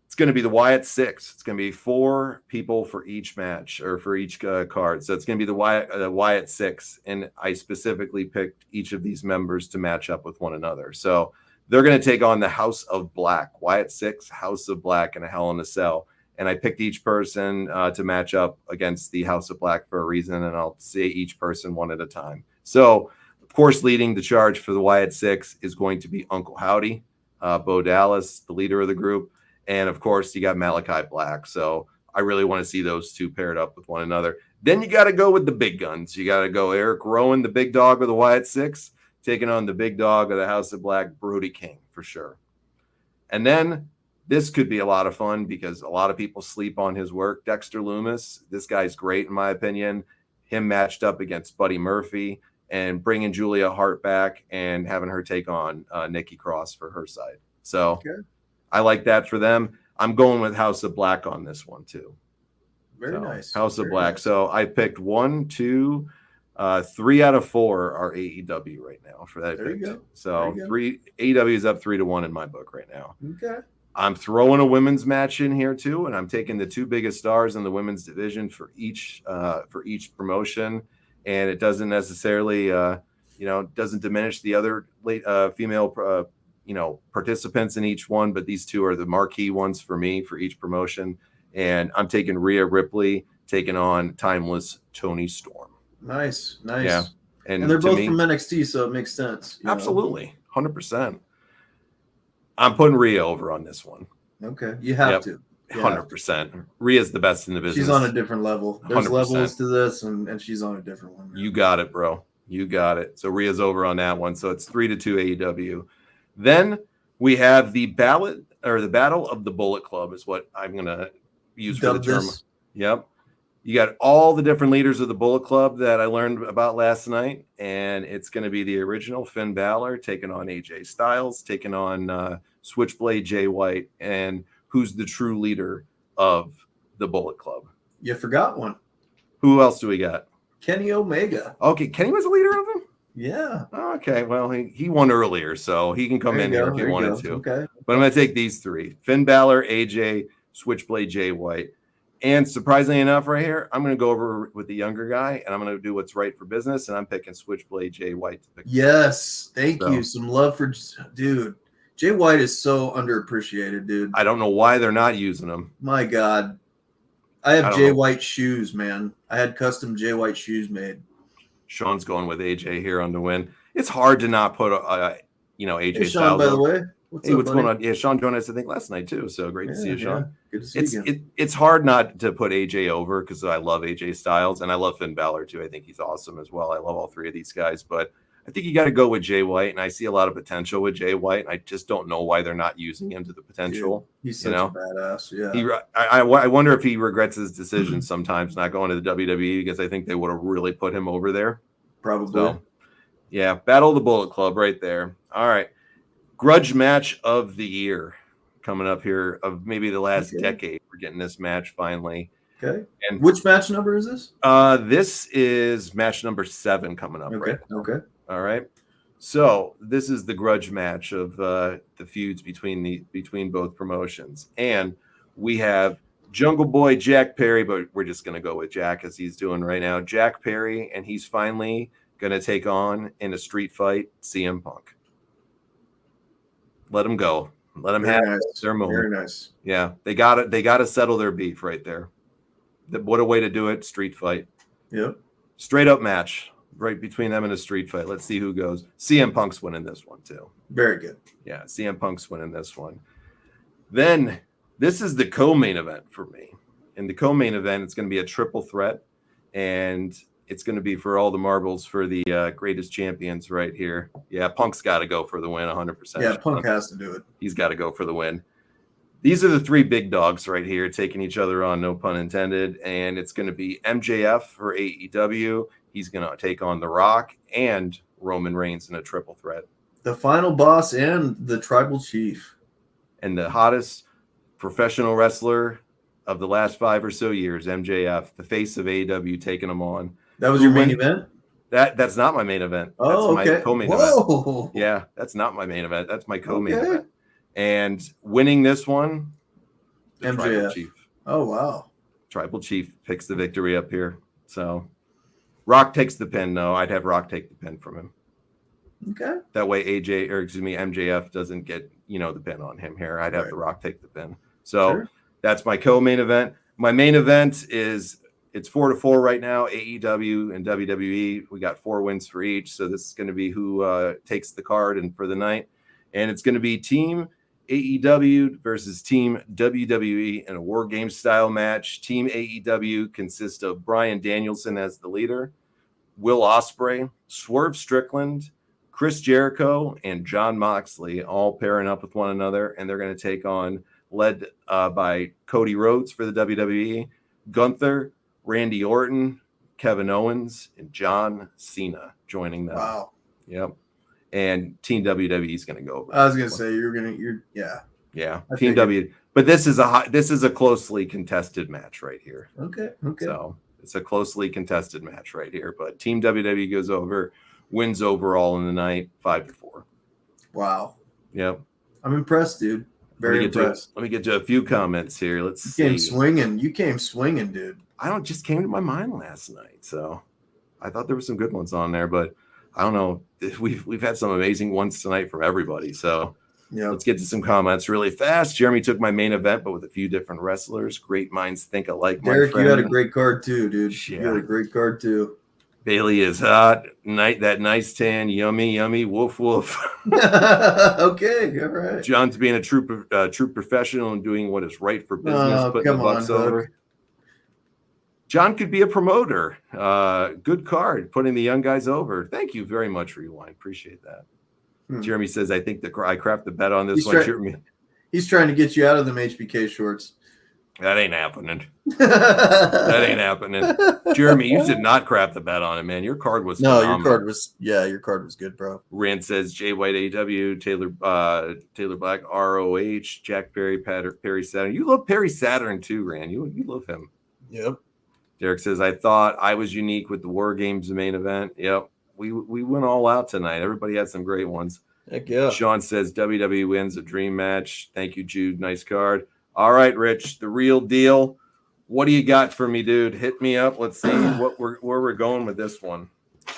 it's going to be the Wyatt Six. It's going to be 4 people for each match or for each card. So it's going to be the Wyatt Six. And I specifically picked each of these members to match up with one another. So they're going to take on the House of Black. Wyatt Six, House of Black, and a Hell in a Cell. And I picked each person to match up against the House of Black for a reason. And I'll say each person one at a time. So, of course, leading the charge for the Wyatt Six is going to be Uncle Howdy, Bo Dallas, the leader of the group. And, of course, you got Malachi Black. So I really want to see those two paired up with one another. Then you got to go with the big guns. You got to go Eric Rowan, the big dog of the Wyatt Six, taking on the big dog of the House of Black, Brody King, for sure. And then this could be a lot of fun because a lot of people sleep on his work. Dexter Lumis, this guy's great, in my opinion. Him matched up against Buddy Murphy and bringing Julia Hart back and having her take on Nikki Cross for her side. So I like that for them. I'm going with House of Black on this one, too. Very nice. House of Black. Nice. So I picked 1, 2, 3 out of 4 are AEW right now for that. There you go. So AEW is up 3-1 in my book right now. Okay. I'm throwing a women's match in here too, and I'm taking the 2 biggest stars in the women's division for each promotion. And it doesn't necessarily, doesn't diminish the other female, participants in each one. But these 2 are the marquee ones for me for each promotion. And I'm taking Rhea Ripley taking on Timeless Toni Storm. Nice. Yeah, and they're both from NXT, so it makes sense. Absolutely, 100%. I'm putting Rhea over on this one. Okay, you have to. 100%. Rhea's the best in the business. She's on a different level. There's 100%. Levels to this, and she's on a different one. You got it, bro. You got it. So Rhea's over on that one. So it's 3-2 AEW. Then we have the Battle of the Bullet Club is what I'm going to use for the term. Yep. You got all the different leaders of the Bullet Club that I learned about last night, and it's going to be the original Finn Balor taking on AJ Styles, taking on Switchblade Jay White, and who's the true leader of the Bullet Club. You forgot one. Who else do we got? Kenny Omega. Okay, Kenny was a leader of them? Yeah. Okay, well, he won earlier, so he can come There in you here go, if he there you wanted go. to. Okay. But I'm going to take these three: Finn Balor, AJ, Switchblade Jay White. And surprisingly enough, right here, I'm going to go over with the younger guy, and I'm going to do what's right for business, and I'm picking Switchblade Jay White to pick. Yes. Thank So- you. Some love for dude. Jay White is so underappreciated, dude. I don't know why they're not using him. My God. I I have don't Jay know. White shoes, man. I had custom Jay White shoes made. Sean's going with AJ here on the win. It's hard to not put AJ Hey, Sean, Styles by the over. way. What's Hey, up, what's buddy? going on? Yeah, Sean joined us, I think, last night too. So great to see you, Sean. Yeah. Good to see you again. It's hard not to put AJ over because I love AJ Styles and I love Finn Balor too. I think he's awesome as well. I love all three of these guys, but I think you got to go with Jay White, and I see a lot of potential with Jay White. And I just don't know why they're not using him to the potential. Dude, he's such a badass. Yeah. I wonder if he regrets his decision sometimes not going to the WWE because I think they would have really put him over there. Probably. So, yeah, Battle of the Bullet Club right there. All right. Grudge match of the year coming up here of maybe the last decade. We're getting this match finally. Okay. And which match number is this? This is match number 7 coming up. Okay. Right now. Okay. All right. So this is the grudge match of the feuds between both promotions. And we have Jungle Boy Jack Perry, but we're just going to go with Jack as he's doing right now. Jack Perry, and he's finally going to take on in a street fight CM Punk. Let him go. Let him have their moment. Very nice. Yeah, they got it. They got to settle their beef right there. What a way to do it! Street fight. Yep. Straight up match right between them in a street fight. Let's see who goes. CM Punk's winning this one too. Very good. Yeah, CM Punk's winning this one. Then this is the co-main event for me. In the co-main event, it's going to be a triple threat, and it's going to be for all the marbles for the greatest champions right here. Yeah, Punk's got to go for the win 100%. Yeah, Punk has to do it. He's got to go for the win. These are the three big dogs right here taking each other on, no pun intended. And it's going to be MJF for AEW. He's going to take on The Rock and Roman Reigns in a triple threat. The final boss and the tribal chief. And the hottest professional wrestler of the last 5 or so years, MJF, the face of AEW, taking them on. That was your main event? That's not my main event. Oh, that's okay. my co-main Whoa. event. Yeah, that's not my main event. That's my co-main Okay. event. And winning this one, the MJF. Tribal Chief. Oh, wow. Tribal Chief picks the victory up here. So Rock takes the pin. No, I'd have Rock take the pin from him. Okay. That way MJF doesn't get, the pin on him here. I'd have Right. The Rock take the pin. So Sure. that's my co-main event. My main event is it's 4-4 right now. AEW and WWE. We got 4 wins for each. So this is going to be who takes the card and for the night. And it's going to be Team AEW versus Team WWE in a War Games style match. Team AEW consists of Bryan Danielson as the leader, Will Ospreay, Swerve Strickland, Chris Jericho, and Jon Moxley all pairing up with one another, and they're going to take on, led by Cody Rhodes for the WWE, Gunther, Randy Orton, Kevin Owens, and John Cena joining them. Wow. Yep. And Team WWE is going to go over. I was going to say, Yeah, I Team figured. W. But this is a closely contested match right here. Okay. So it's a closely contested match right here. But Team WWE goes over, wins overall in the night, 5-4. Wow. Yep. I'm impressed, dude. Very impressed. Let me get to a few comments here. Let's You see. came swinging, dude. Just came to my mind last night, so I thought there were some good ones on there, but I don't know. We've had some amazing ones tonight from everybody. So Yeah. let's get to some comments really fast. Jeremy took my main event, but with a few different wrestlers. Great minds think alike. Derek, my you friend. had a great card too, dude. Yeah. You had a great card too. Bailey is hot. That nice tan. Yummy, yummy. Woof, woof. Okay. All right. John's being a true professional and doing what is right for business. Oh, putting the come on, bucks Hook. over. John could be a promoter. Good card, putting the young guys over. Thank you very much, Rewind. Appreciate that. Jeremy says, I think I crapped the bet on this one. Jeremy. He's trying to get you out of them HBK shorts. That ain't happening. That ain't happening. Jeremy, you did not crap the bet on it, man. Your card was phenomenal. your card was good, bro. Rand says Jay White AW, Taylor Black ROH, Jack Perry, Perry Saturn. You love Perry Saturn too, Rand. You love him. Yep. Derek says, I thought I was unique with the War Games main event. Yep. we went all out tonight. Everybody had some great ones. Heck yeah. Sean says WWE wins a dream match. Thank you, Jude. Nice card. All right, Rich, the real deal. What do you got for me, dude? Hit me up. Let's see where we're going with this one.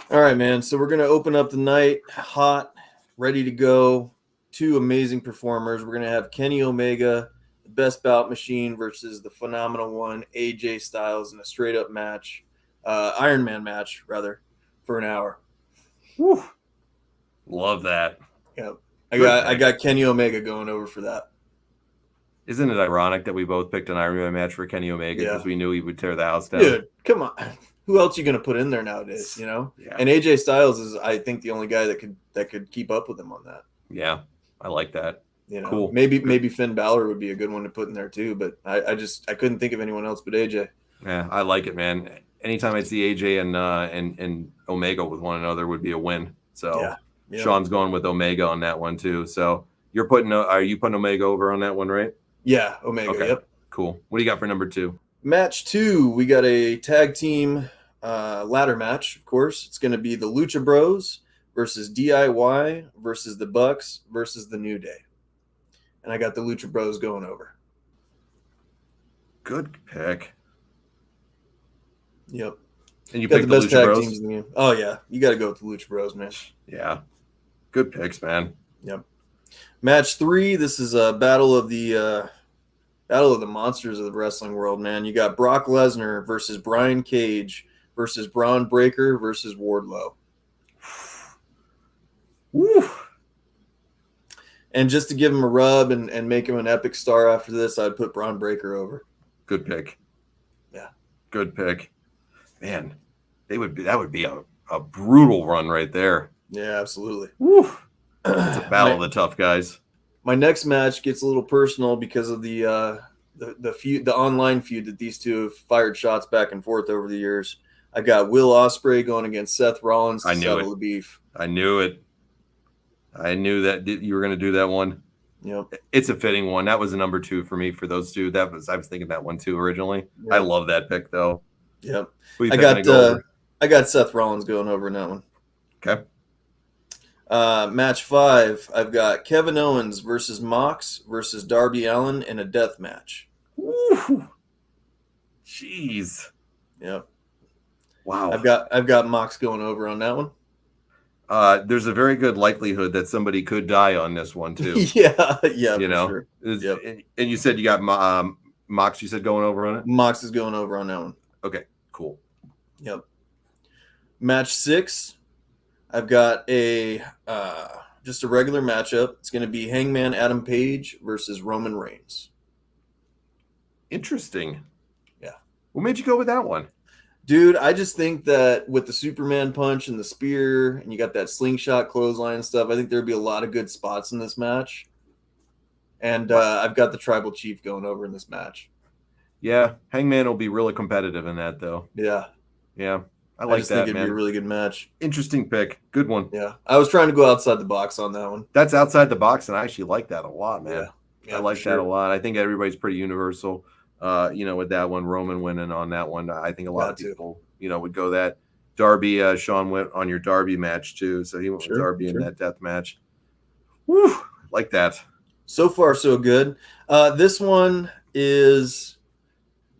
All right, man. So we're going to open up the night hot, ready to go. Two amazing performers. We're going to have Kenny Omega, the best bout machine, versus the phenomenal one, AJ Styles, in a straight-up match. Iron Man match, rather, for an hour. Woo. Love that. Yep. I got Kenny Omega going over for that. Isn't it ironic that we both picked an Iron Man match for Kenny Omega because we knew he would tear the house down? Dude, come on. Who else are you going to put in there nowadays, you know? Yeah. And AJ Styles is, I think, the only guy that could keep up with him on that. Yeah, I like that. You know, cool. Maybe Finn Balor would be a good one to put in there too, but I couldn't think of anyone else but AJ. Yeah, I like it, man. Anytime I see AJ and Omega with one another would be a win. So yeah. Sean's going with Omega on that one too. So are you putting Omega over on that one, right? Yeah, Omega. Okay. Yep. Cool. What do you got for number 2? Match 2, we got a tag team ladder match. Of course, it's going to be the Lucha Bros versus DIY versus the Bucks versus the New Day, and I got the Lucha Bros going over. Good pick. Yep. And you got picked the the best Lucha tag Bros? teams in the game. Oh yeah, you got to go with the Lucha Bros, man. Yeah. Good picks, man. Yep. Match 3. This is a battle of the monsters of the wrestling world, man. You got Brock Lesnar versus Brian Cage versus Braun Breaker versus Wardlow. Woo. And just to give him a rub and make him an epic star after this, I'd put Braun Breaker over. Good pick. Yeah. Good pick. Man, that would be a brutal run right there. Yeah, absolutely. Woo. It's a battle of the tough guys. My next match gets a little personal because of the feud, the online feud that these two have fired shots back and forth over the years. I got Will Ospreay going against Seth Rollins to settle the beef. I knew it. I knew that you were going to do that one. Yep. It's a fitting one. That was a number 2 for me for those two. I was thinking that one too originally. Yep. I love that pick though. Yep. I got Seth Rollins going over in that one. Okay. Match 5, I've got Kevin Owens versus Mox versus Darby Allin in a death match. Woo. Jeez. Yep. Wow. I've got Mox going over on that one. There's a very good likelihood that somebody could die on this one too. yeah, you know. Sure. Yep. And you said you got Mox. You said going over on it. Mox is going over on that one. Okay. Cool. Yep. Match 6, I've got just a regular matchup. It's going to be Hangman Adam Page versus Roman Reigns. Interesting. Yeah. What made you go with that one? Dude, I just think that with the Superman punch and the spear, and you got that slingshot clothesline and stuff, I think there'd be a lot of good spots in this match. And I've got the Tribal Chief going over in this match. Yeah, Hangman will be really competitive in that, though. Yeah. Yeah, I like just that, think it'd be a really good match. Interesting pick. Good one. Yeah, I was trying to go outside the box on that one. That's outside the box, and I actually like that a lot, man. Yeah, I like that a lot. I think everybody's pretty universal. With that one, Roman winning on that one, I think a lot of people, would go that. Darby, Sean went on your Darby match too, so he went with Darby in that death match. Woo, like that. So far, so good. This one is,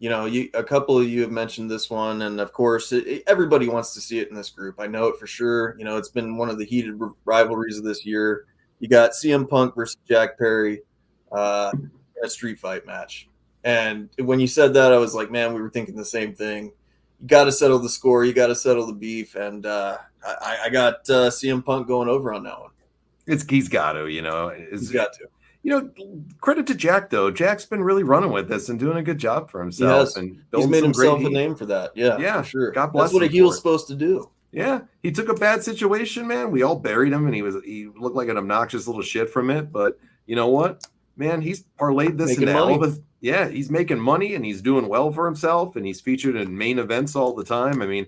a couple of you have mentioned this one, and of course, everybody wants to see it in this group. I know it for sure. It's been one of the heated rivalries of this year. You got CM Punk versus Jack Perry, in a street fight match. And when you said that, I was like, man, we were thinking the same thing. You got to settle the score. You got to settle the beef. And I got CM Punk going over on that one. He's got to, He's got to. Credit to Jack, though. Jack's been really running with this and doing a good job for himself. And he's made himself a name for that. Yeah, for sure. God bless him. That's what a heel's supposed to do. Yeah, he took a bad situation, man. We all buried him, and he looked like an obnoxious little shit from it. But you know what, man? He's parlayed this into all of. Yeah, he's making money and he's doing well for himself, and he's featured in main events all the time. I mean,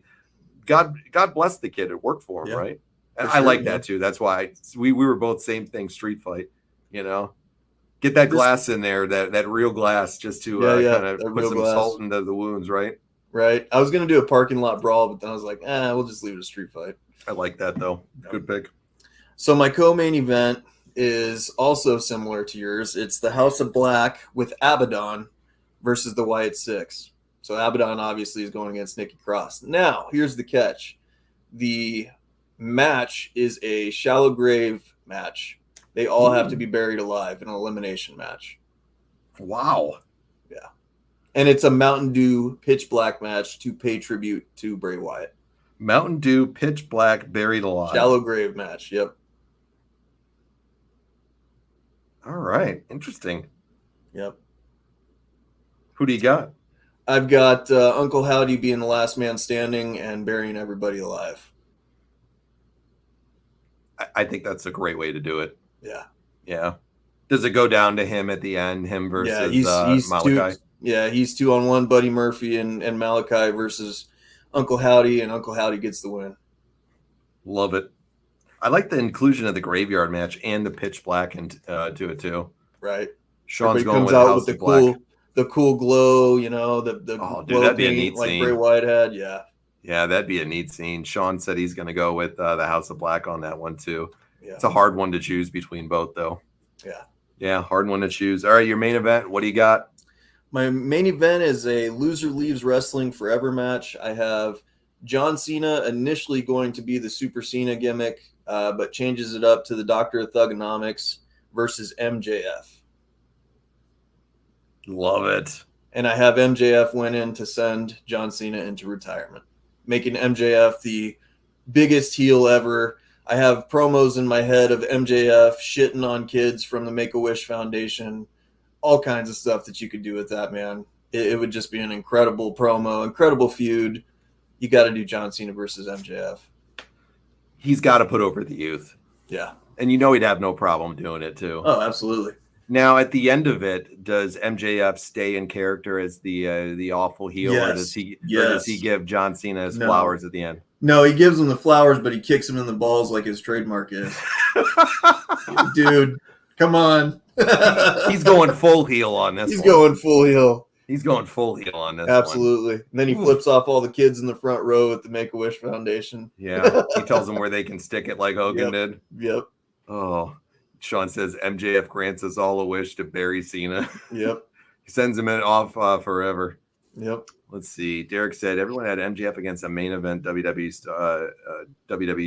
God bless the kid. It worked for him, right? And I like that too. That's why we were both same thing. Street fight, get that glass in there, that real glass, just to kind of put some salt into the wounds, right? Right. I was gonna do a parking lot brawl, but then I was like, we'll just leave it a street fight. I like that though. Good pick. So my co-main event is also similar to yours. It's the House of Black with Abaddon versus the Wyatt Six. So Abaddon obviously is going against Nikki Cross. Now, here's the catch. The match is a shallow grave match. They all have to be buried alive in an elimination match. Wow. Yeah. And it's a Mountain Dew pitch black match to pay tribute to Bray Wyatt. Mountain Dew, pitch black, buried alive. Shallow grave match. Yep. All right. Interesting. Yep. Who do you got? I've got Uncle Howdy being the last man standing and burying everybody alive. I think that's a great way to do it. Yeah. Yeah. Does it go down to him at the end? Him versus he's Malachi? He's 2-on-1, Buddy Murphy and Malachi versus Uncle Howdy, and Uncle Howdy gets the win. Love it. I like the inclusion of the graveyard match and the pitch black to it too. Right. Sean's Everybody going comes with out House with of Black. the cool glow, you know, the Oh, dude, glow that'd be a paint neat like scene. Bray Wyatt had. Yeah. Yeah, that'd be a neat scene. Sean said he's going to go with the House of Black on that one too. Yeah. It's a hard one to choose between both, though. Yeah. Yeah, hard one to choose. All right, your main event. What do you got? My main event is a loser leaves wrestling forever match. I have John Cena initially going to be the Super Cena gimmick, but changes it up to the Doctor of Thugonomics versus MJF. Love it. And I have MJF win in to send John Cena into retirement, making MJF the biggest heel ever. I have promos in my head of MJF shitting on kids from the Make-A-Wish Foundation, all kinds of stuff that you could do with that, man. It would just be an incredible promo, incredible feud. You got to do John Cena versus MJF. He's got to put over the youth. Yeah. And you know he'd have no problem doing it, too. Oh, absolutely. Now, at the end of it, does MJF stay in character as the awful heel, Yes. or does he give John Cena his flowers at the end? No, he gives him the flowers, but he kicks him in the balls like his trademark is. Dude, come on. He's going full heel on this. He's going full heel. He's going full heel on this. Absolutely. And then he flips off all the kids in the front row at the Make-A-Wish Foundation. Yeah, he tells them where they can stick it like Hogan did. Yep. Oh, Sean says MJF grants us all a wish to bury Cena. Yep. He sends him off forever. Yep. Let's see. Derek said everyone had MJF against a main event WWE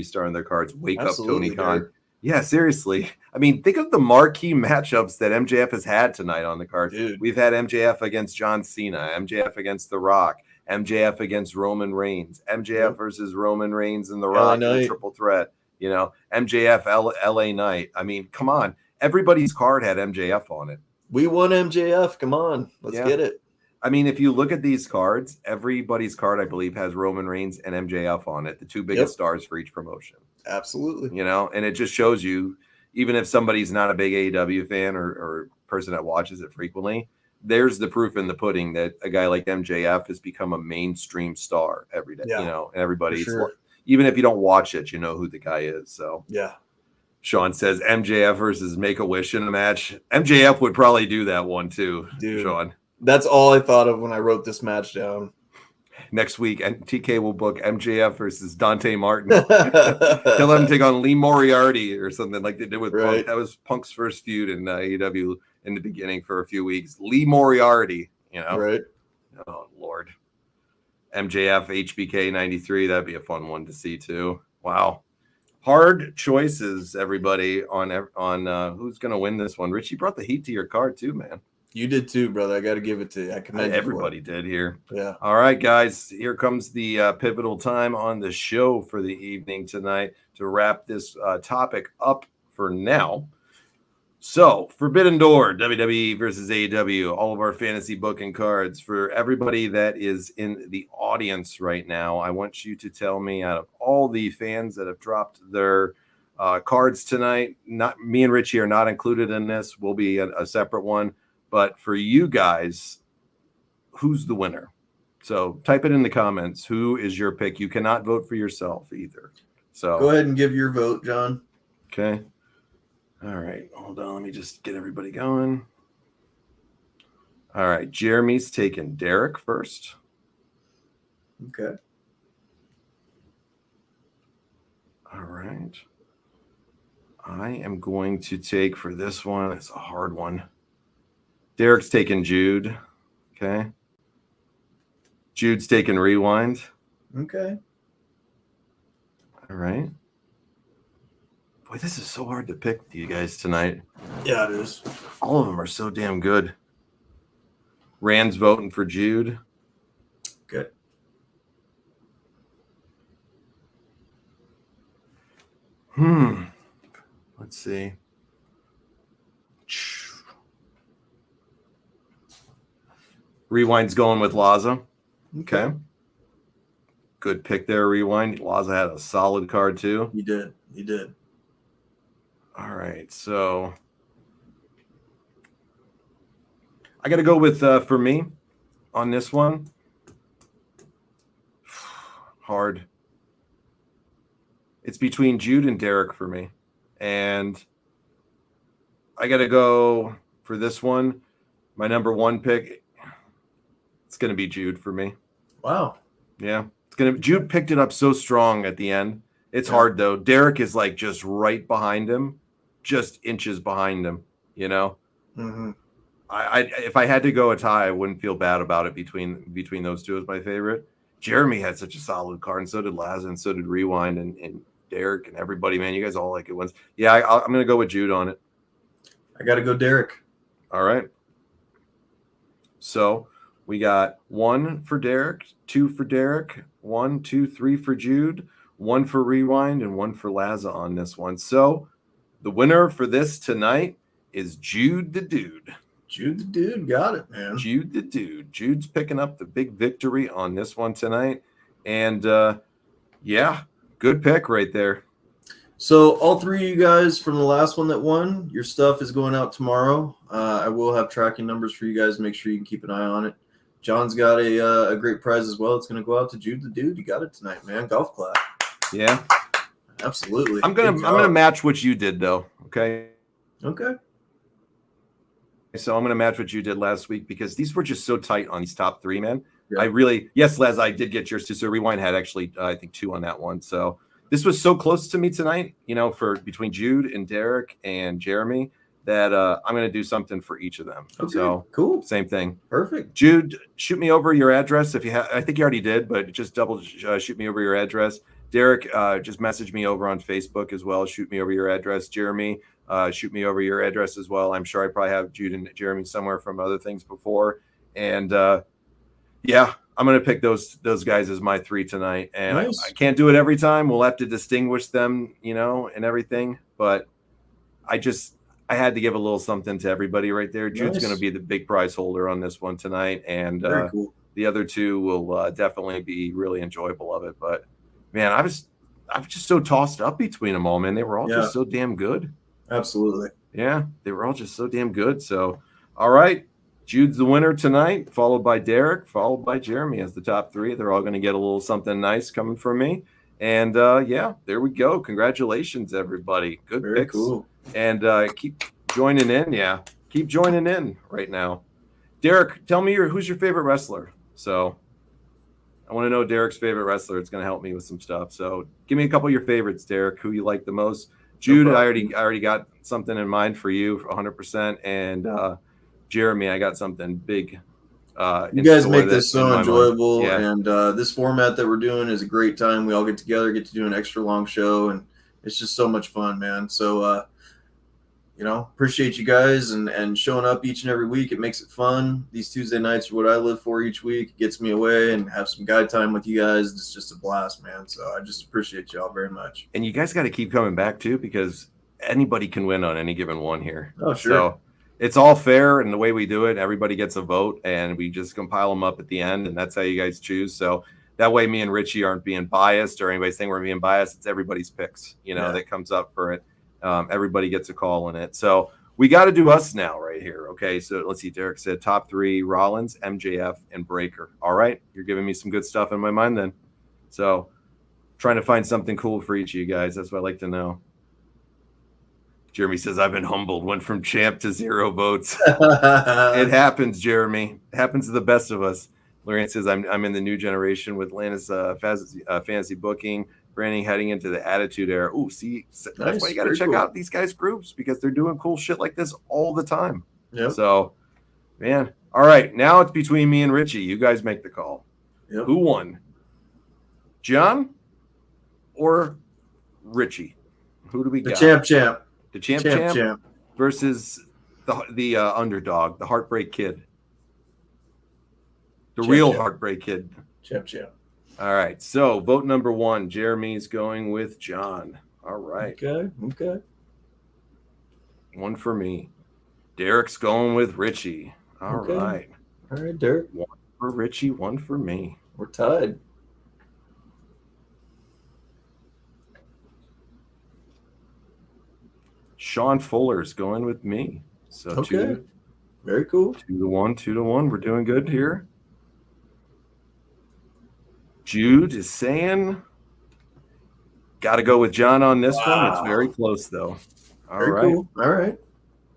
star on their cards. Wake Absolutely, up, Tony Khan. Derek. Yeah, seriously. I mean, think of the marquee matchups that MJF has had tonight on the card. Dude. We've had MJF against John Cena, MJF against The Rock, MJF against Roman Reigns, MJF versus Roman Reigns and The Rock in a triple threat. You know, MJF LA Knight. I mean, come on. Everybody's card had MJF on it. We won MJF. Come on. Let's get it. I mean, if you look at these cards, everybody's card, I believe, has Roman Reigns and MJF on it, the two biggest stars for each promotion. Absolutely. You know, and it just shows you, even if somebody's not a big AEW fan or person that watches it frequently, there's the proof in the pudding that a guy like MJF has become a mainstream star every day. You know, and everybody's, even if you don't watch it, you know who the guy is. So, yeah. Sean says MJF versus Make-A-Wish in a match. MJF would probably do that one too, dude. Sean. That's all I thought of when I wrote this match down. Next week, TK will book MJF versus Dante Martin. He'll let him take on Lee Moriarty or something like they did with Punk. That was Punk's first feud in AEW in the beginning for a few weeks. Lee Moriarty, you know. Right. Oh, Lord. MJF HBK 93. That'd be a fun one to see, too. Wow. Hard choices, everybody, on who's going to win this one. Rich, you brought the heat to your card, too, man. You did too, brother. I got to give it to you. I commend you. Everybody did here. Yeah. All right, guys. Here comes the pivotal time on the show for the evening tonight to wrap this topic up for now. So, Forbidden Door, WWE versus AEW, all of our fantasy booking cards. For everybody that is in the audience right now, I want you to tell me, out of all the fans that have dropped their cards tonight, not me and Richie are not included in this. We'll be a separate one. But for you guys, who's the winner? So type it in the comments. Who is your pick? You cannot vote for yourself either. So go ahead and give your vote, John. Okay. All right. Hold on. Let me just get everybody going. All right. Jeremy's taking Derek first. Okay. All right. I am going to take for this one. It's a hard one. Derek's taking Jude. Okay. Jude's taking Rewind. Okay. All right. Boy, this is so hard to pick with you guys tonight. Yeah, it is. All of them are so damn good. Rand's voting for Jude. Good. Let's see. Rewind's going with Laza. Okay. Good pick there, Rewind. Laza had a solid card too. You did. All right, so I got to go with for me on this one. Hard. It's between Jude and Derek for me, and I got to go for this one. My number one pick. It's going to be Jude for me. Wow. Yeah, it's gonna. Jude picked it up so strong at the end. It's hard though. Derek is like just right behind him, just inches behind him. You know. Mm-hmm. I if I had to go a tie, I wouldn't feel bad about it between those two as my favorite. Jeremy had such a solid card, and so did Laz, and so did Rewind, and Derek, and everybody. Man, you guys all like it once. Yeah, I'm gonna go with Jude on it. I got to go Derek. All right. So we got 1 for Derek, 2 for Derek, 1, 2, 3 for Jude, 1 for Rewind, and 1 for Laza on this one. So the winner for this tonight is Jude the Dude. Jude the Dude, got it, man. Jude the Dude. Jude's picking up the big victory on this one tonight. And yeah, good pick right there. So all three of you guys from the last one that won, your stuff is going out tomorrow. I will have tracking numbers for you guys. Make sure you can keep an eye on it. John's got a great prize as well. It's going to go out to Jude the Dude. You got it tonight, man. Golf clap. Yeah, absolutely. I'm gonna match what you did though. Okay. Okay. So I'm gonna match what you did last week because these were just so tight on these top 3, man. Yeah. Yes, Les, I did get yours too. So Rewind had actually I think 2 on that one. So this was so close to me tonight, you know, for between Jude and Derek and Jeremy that I'm going to do something for each of them. Okay, so cool. Same thing. Perfect. Jude, shoot me over your address if you have. I think you already did, but just double shoot me over your address. Derek, just message me over on Facebook as well. Shoot me over your address. Jeremy, shoot me over your address as well. I'm sure I probably have Jude and Jeremy somewhere from other things before. And yeah, I'm going to pick those guys as my 3 tonight. And nice. I can't do it every time. We'll have to distinguish them, you know, and everything. But I had to give a little something to everybody right there. Jude's going to be the big prize holder on this one tonight. And very cool. The other 2 will definitely be really enjoyable of it. But, man, I was just so tossed up between them all, man. They were all just so damn good. Absolutely. Yeah, they were all just so damn good. So, all right. Jude's the winner tonight, followed by Derek, followed by Jeremy as the top 3. They're all going to get a little something nice coming from me. And, yeah, there we go. Congratulations, everybody. Good very picks. Cool. And keep joining in. Yeah, keep joining in right now. Derek, tell me who's your favorite wrestler. So I want to know Derek's favorite wrestler. It's going to help me with some stuff. So give me a couple of your favorites, Derek, who you like the most. Jude, I already got something in mind for you 100%. And Jeremy, I got something big. You guys make this so enjoyable. Yeah. And this format that we're doing is a great time. We all get together, get to do an extra long show, and it's just so much fun, man. So, you know, appreciate you guys and showing up each and every week. It makes it fun. These Tuesday nights are what I live for each week. It gets me away and have some guy time with you guys. It's just a blast, man. So I just appreciate y'all very much. And you guys got to keep coming back too, because anybody can win on any given one here. Oh, sure. So it's all fair, and the way we do it, everybody gets a vote, and we just compile them up at the end, and that's how you guys choose. So that way me and Richie aren't being biased or anybody's saying we're being biased. It's everybody's picks, you know, that comes up for it. Everybody gets a call in it. So we got to do us now right here. Okay. So let's see. Derek said top 3, Rollins, MJF, and Breaker. All right. You're giving me some good stuff in my mind then. So trying to find something cool for each of you guys. That's what I like to know. Jeremy says, I've been humbled. Went from champ to 0 votes. It happens, Jeremy. It happens to the best of us. Lorraine says, I'm in the new generation with Atlanta's fantasy booking. branding heading into the Attitude Era. Ooh, see, that's Nice. why you got to Very check cool. out these guys' groups because they're doing cool shit like this all the time. Yep. So, man, all right, now it's between me and Richie. You guys make the call. Yep. Who won, John or Richie? Who do we The got? champ. The champ versus the underdog, the Heartbreak Kid. The real Heartbreak Kid. Champ. All right. So vote number 1. Jeremy's going with John. All right. Okay. 1 for me. Derek's going with Richie. All Okay. right. All right, Derek. 1 for Richie, 1 for me. We're tied. Sean Fuller's going with me. So Okay. Very cool. 2-1, 2-1. We're doing good here. Jude is saying, got to go with John on this one. It's very close, though. All Very right. cool. All right.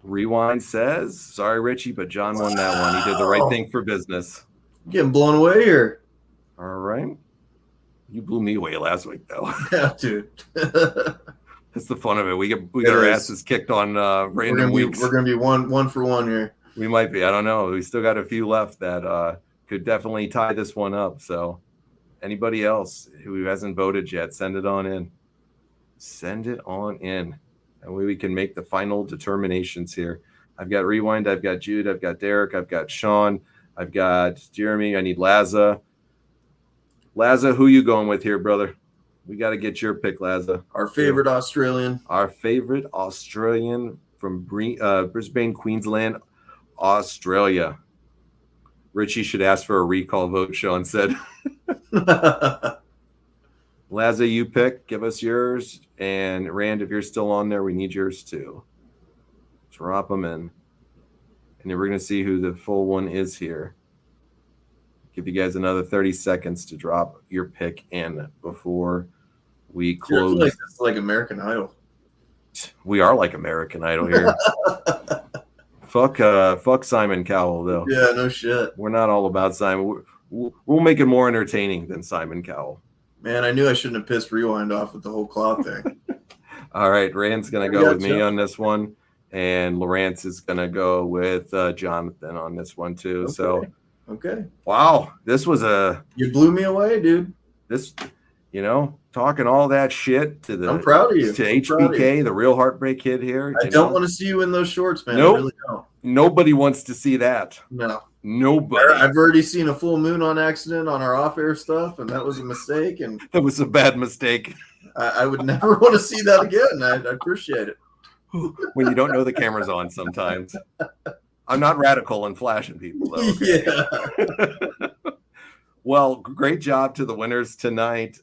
Rewind says, sorry, Richie, but John won that one. He did the right thing for business. Getting blown away here. All right. You blew me away last week, though. Yeah, dude. That's the fun of it. We get our asses kicked on random weeks. We're gonna be one for one here. We might be. I don't know. We still got a few left that could definitely tie this one up. So anybody else who hasn't voted yet, send it on in. Send it on in. That way we can make the final determinations here. I've got Rewind. I've got Jude. I've got Derek. I've got Sean. I've got Jeremy. I need Laza. Laza, who you going with here, brother? We got to get your pick, Laza. Our favorite Australian. Our favorite Australian from Brisbane, Queensland, Australia. Richie should ask for a recall vote, Sean said. Laza, you pick. Give us yours. And Rand, if you're still on there, we need yours too. Drop them in. And then we're going to see who the full one is here. Give you guys another 30 seconds to drop your pick in before we close. It's like American Idol. We are like American Idol here. Fuck Simon Cowell, though. Yeah, no shit. We're not all about Simon. We'll make it more entertaining than Simon Cowell. Man, I knew I shouldn't have pissed Rewind off with the whole claw thing. All right, Rand's going to go with me on this one, and Lawrence is going to go with Jonathan on this one, too. Okay. So, okay. Wow, this was You blew me away, dude. This, talking all that shit to I'm proud of you. To HBK, the real Heartbreak Kid here. I don't want to see you in those shorts, man. Nope. I really don't. Nobody wants to see that. No. Nobody. I've already seen a full moon on accident on our off-air stuff, and that was a mistake. And that was a bad mistake. I would never want to see that again. I appreciate it. When you don't know the camera's on sometimes. I'm not radical and flashing people, though. Okay? Yeah. Well, great job to the winners tonight.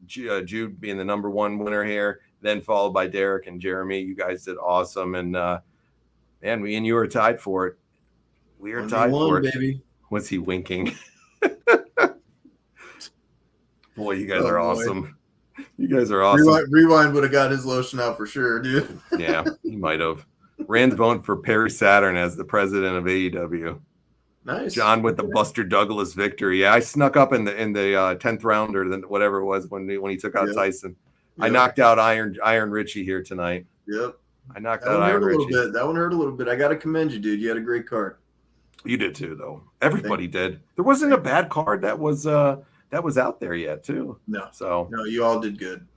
Jude being the number 1 winner here, then followed by Derek and Jeremy. You guys did awesome. And, man, we and you are tied for it. We are tied for it. Baby. Was he winking? Boy, you guys are awesome. You guys are awesome. Rewind would have got his lotion out for sure, dude. Yeah, he might have. Rand's voting for Perry Saturn as the president of AEW. Nice. John with the Buster Douglas victory. Yeah, I snuck up in the 10th round or whatever it was when he took out Tyson. Yep. I knocked out Iron Richie here tonight. Yep. I knocked out Iron Richie. That one hurt a little bit. I got to commend you, dude. You had a great card. You did too, though. Everybody did. There wasn't a bad card that was out there yet, too. No. So no, you all did good.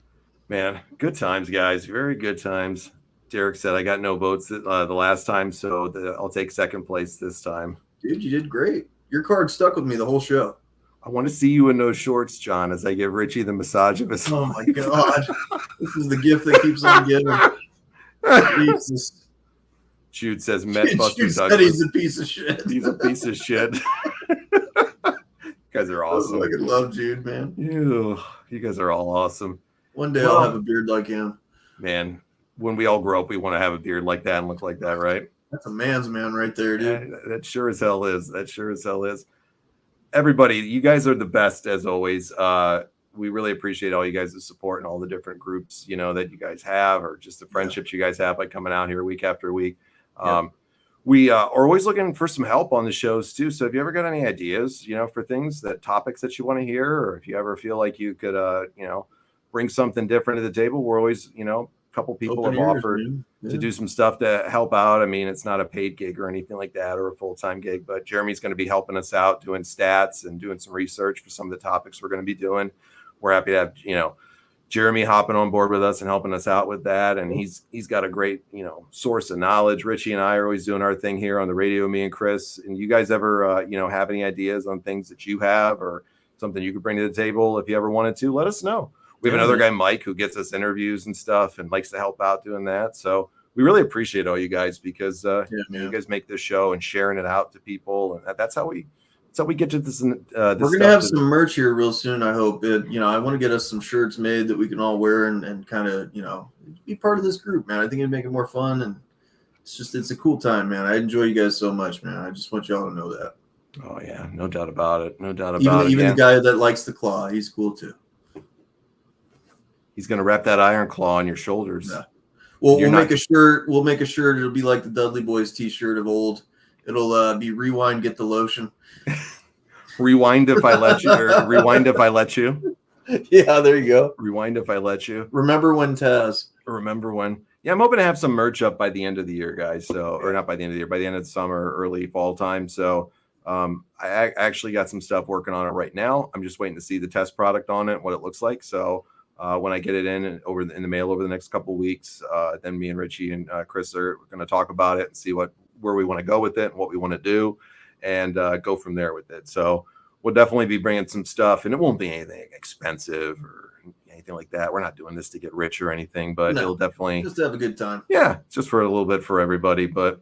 Man, good times, guys. Very good times. Derek said I got no votes the last time, so I'll take second place this time. Dude, you did great. Your card stuck with me the whole show. I want to see you in those shorts, John, as I give Richie the massage of his life. Oh, my God. This is the gift that keeps on giving. Jesus. Jude says, Met Buster Jude Douglas. Said he's a piece of shit. He's a piece of shit. You guys are awesome. I fucking love Jude, man. You guys are all awesome. One day I'll have a beard like him. Man, when we all grow up, we want to have a beard like that and look like that, right? That's a man's man right there, dude. Yeah, that sure as hell is. That sure as hell is. Everybody, you guys are the best as always. We really appreciate all you guys' support and all the different groups, that you guys have, or just the friendships you guys have by coming out here week after week. We are always looking for some help on the shows too. So if you ever got any ideas, for topics that you want to hear, or if you ever feel like you could, bring something different to the table. We're always, a couple people Open have ears, offered man. to do some stuff to help out. I mean, it's not a paid gig or anything like that or a full-time gig, but Jeremy's going to be helping us out doing stats and doing some research for some of the topics we're going to be doing. We're happy to have, Jeremy hopping on board with us and helping us out with that. And he's got a great, source of knowledge. Richie and I are always doing our thing here on the radio, me and Chris. And you guys ever, have any ideas on things that you have or something you could bring to the table? If you ever wanted to, let us know. We have another guy, Mike, who gets us interviews and stuff and likes to help out doing that. So we really appreciate all you guys because you guys make this show and sharing it out to people. And that's how we get to this. We're going to have some merch here real soon, I hope. I want to get us some shirts made that we can all wear and kind of, be part of this group, man. I think it'd make it more fun. And it's a cool time, man. I enjoy you guys so much, man. I just want y'all to know that. Oh, yeah. No doubt about it. No doubt about it. Even the guy that likes the claw, he's cool too. He's going to wrap that iron claw on your shoulders. Yeah. Well, we'll make a shirt. We'll make a shirt. It'll be like the Dudley Boys T-shirt of old. It'll be rewind, get the lotion. Rewind if I let you. Or rewind if I let you. Yeah, there you go. Rewind if I let you. Remember when, Taz? Remember when? Yeah, I'm hoping to have some merch up by the end of the year, guys. So, or not by the end of the year, by the end of the summer, early fall time. So, I actually got some stuff working on it right now. I'm just waiting to see the test product on it, what it looks like. So. When I get it in the mail over the next couple of weeks, then me and Richie and Chris are going to talk about it and see where we want to go with it and what we want to do, and go from there with it. So we'll definitely be bringing some stuff, and it won't be anything expensive or anything like that. We're not doing this to get rich or anything, but it'll definitely just to have a good time. Yeah, just for a little bit for everybody, but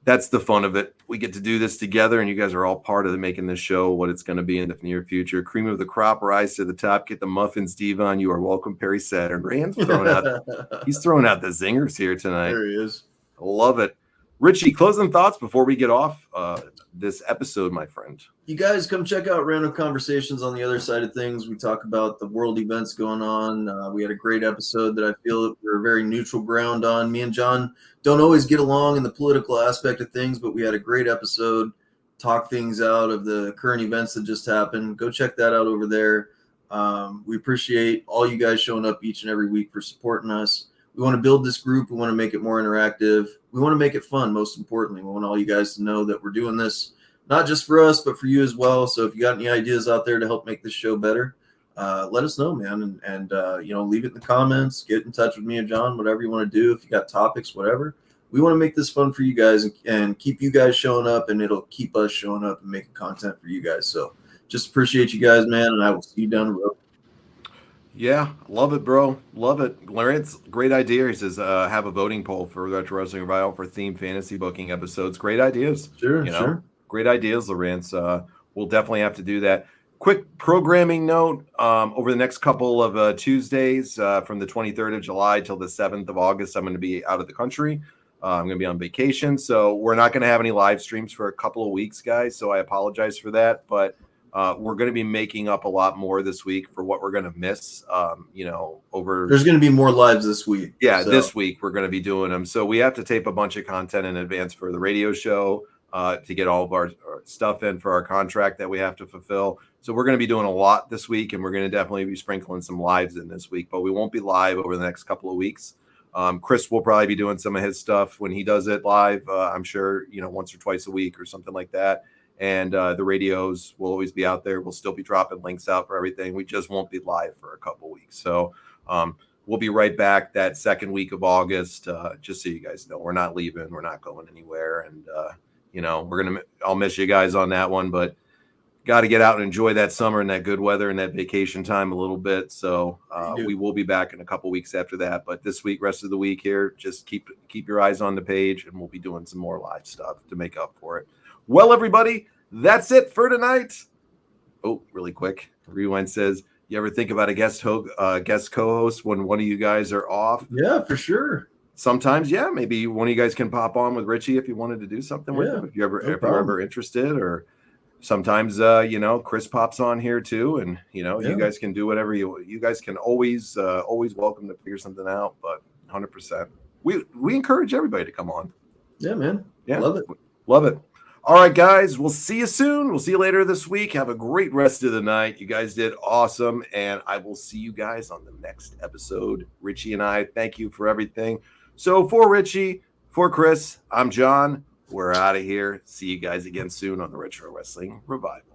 that's the fun of it. We get to do this together, and you guys are all part of making this show what it's going to be in the near future. Cream of the crop, rise to the top. Get the muffins, Devon. You are welcome, Perry Saturn. Rand's throwing out. He's throwing out the zingers here tonight. There he is. I love it. Richie, closing thoughts before we get off this episode, my friend. You guys come check out Random Conversations on the other side of things. We talk about the world events going on. We had a great episode that I feel we're very neutral ground on. Me and John don't always get along in the political aspect of things, but we had a great episode, talk things out of the current events that just happened. Go check that out over there. We appreciate all you guys showing up each and every week for supporting us. We want to build this group. We want to make it more interactive. We want to make it fun, most importantly. We want all you guys to know that we're doing this not just for us, but for you as well. So if you got any ideas out there to help make this show better, let us know, man. And leave it in the comments. Get in touch with me or John, whatever you want to do. If you got topics, whatever. We want to make this fun for you guys and keep you guys showing up, and it'll keep us showing up and making content for you guys. So just appreciate you guys, man, and I will see you down the road. Yeah, love it, bro. Love it. Lawrence, great idea. He says, have a voting poll for Retro Wrestling Revival for theme fantasy booking episodes. Great ideas. Sure. Great ideas, Lawrence. We'll definitely have to do that. Quick programming note, over the next couple of Tuesdays, from the 23rd of July till the 7th of August, I'm going to be out of the country. I'm going to be on vacation, so we're not going to have any live streams for a couple of weeks, guys, so I apologize for that, but we're going to be making up a lot more this week for what we're going to miss, over... There's going to be more lives this week. Yeah, so. This week we're going to be doing them, so we have to tape a bunch of content in advance for the radio show to get all of our stuff in for our contract that we have to fulfill. So we're going to be doing a lot this week, and we're going to definitely be sprinkling some lives in this week, but we won't be live over the next couple of weeks. Chris will probably be doing some of his stuff when he does it live. I'm sure, once or twice a week or something like that. And the radios will always be out there. We'll still be dropping links out for everything. We just won't be live for a couple weeks. So we'll be right back that second week of August. Just so you guys know, we're not leaving. We're not going anywhere. And, I'll miss you guys on that one, but got to get out and enjoy that summer and that good weather and that vacation time a little bit. So we will be back in a couple weeks after that. But this week, rest of the week here, just keep your eyes on the page, and we'll be doing some more live stuff to make up for it. Well, everybody, that's it for tonight. Oh, really quick. Rewind says, you ever think about a guest co-host when one of you guys are off? Yeah, for sure. Sometimes, yeah, maybe one of you guys can pop on with Richie if you wanted to do something with him. If you're ever interested, or sometimes, Chris pops on here too, and you guys can do whatever you guys can always welcome to figure something out. But 100%, we encourage everybody to come on. Yeah, man. Yeah, love it. Love it. All right, guys, we'll see you soon. We'll see you later this week. Have a great rest of the night. You guys did awesome, and I will see you guys on the next episode. Richie and I thank you for everything. So for Richie, for Chris, I'm John. We're out of here. See you guys again soon on the Retro Wrestling Revival.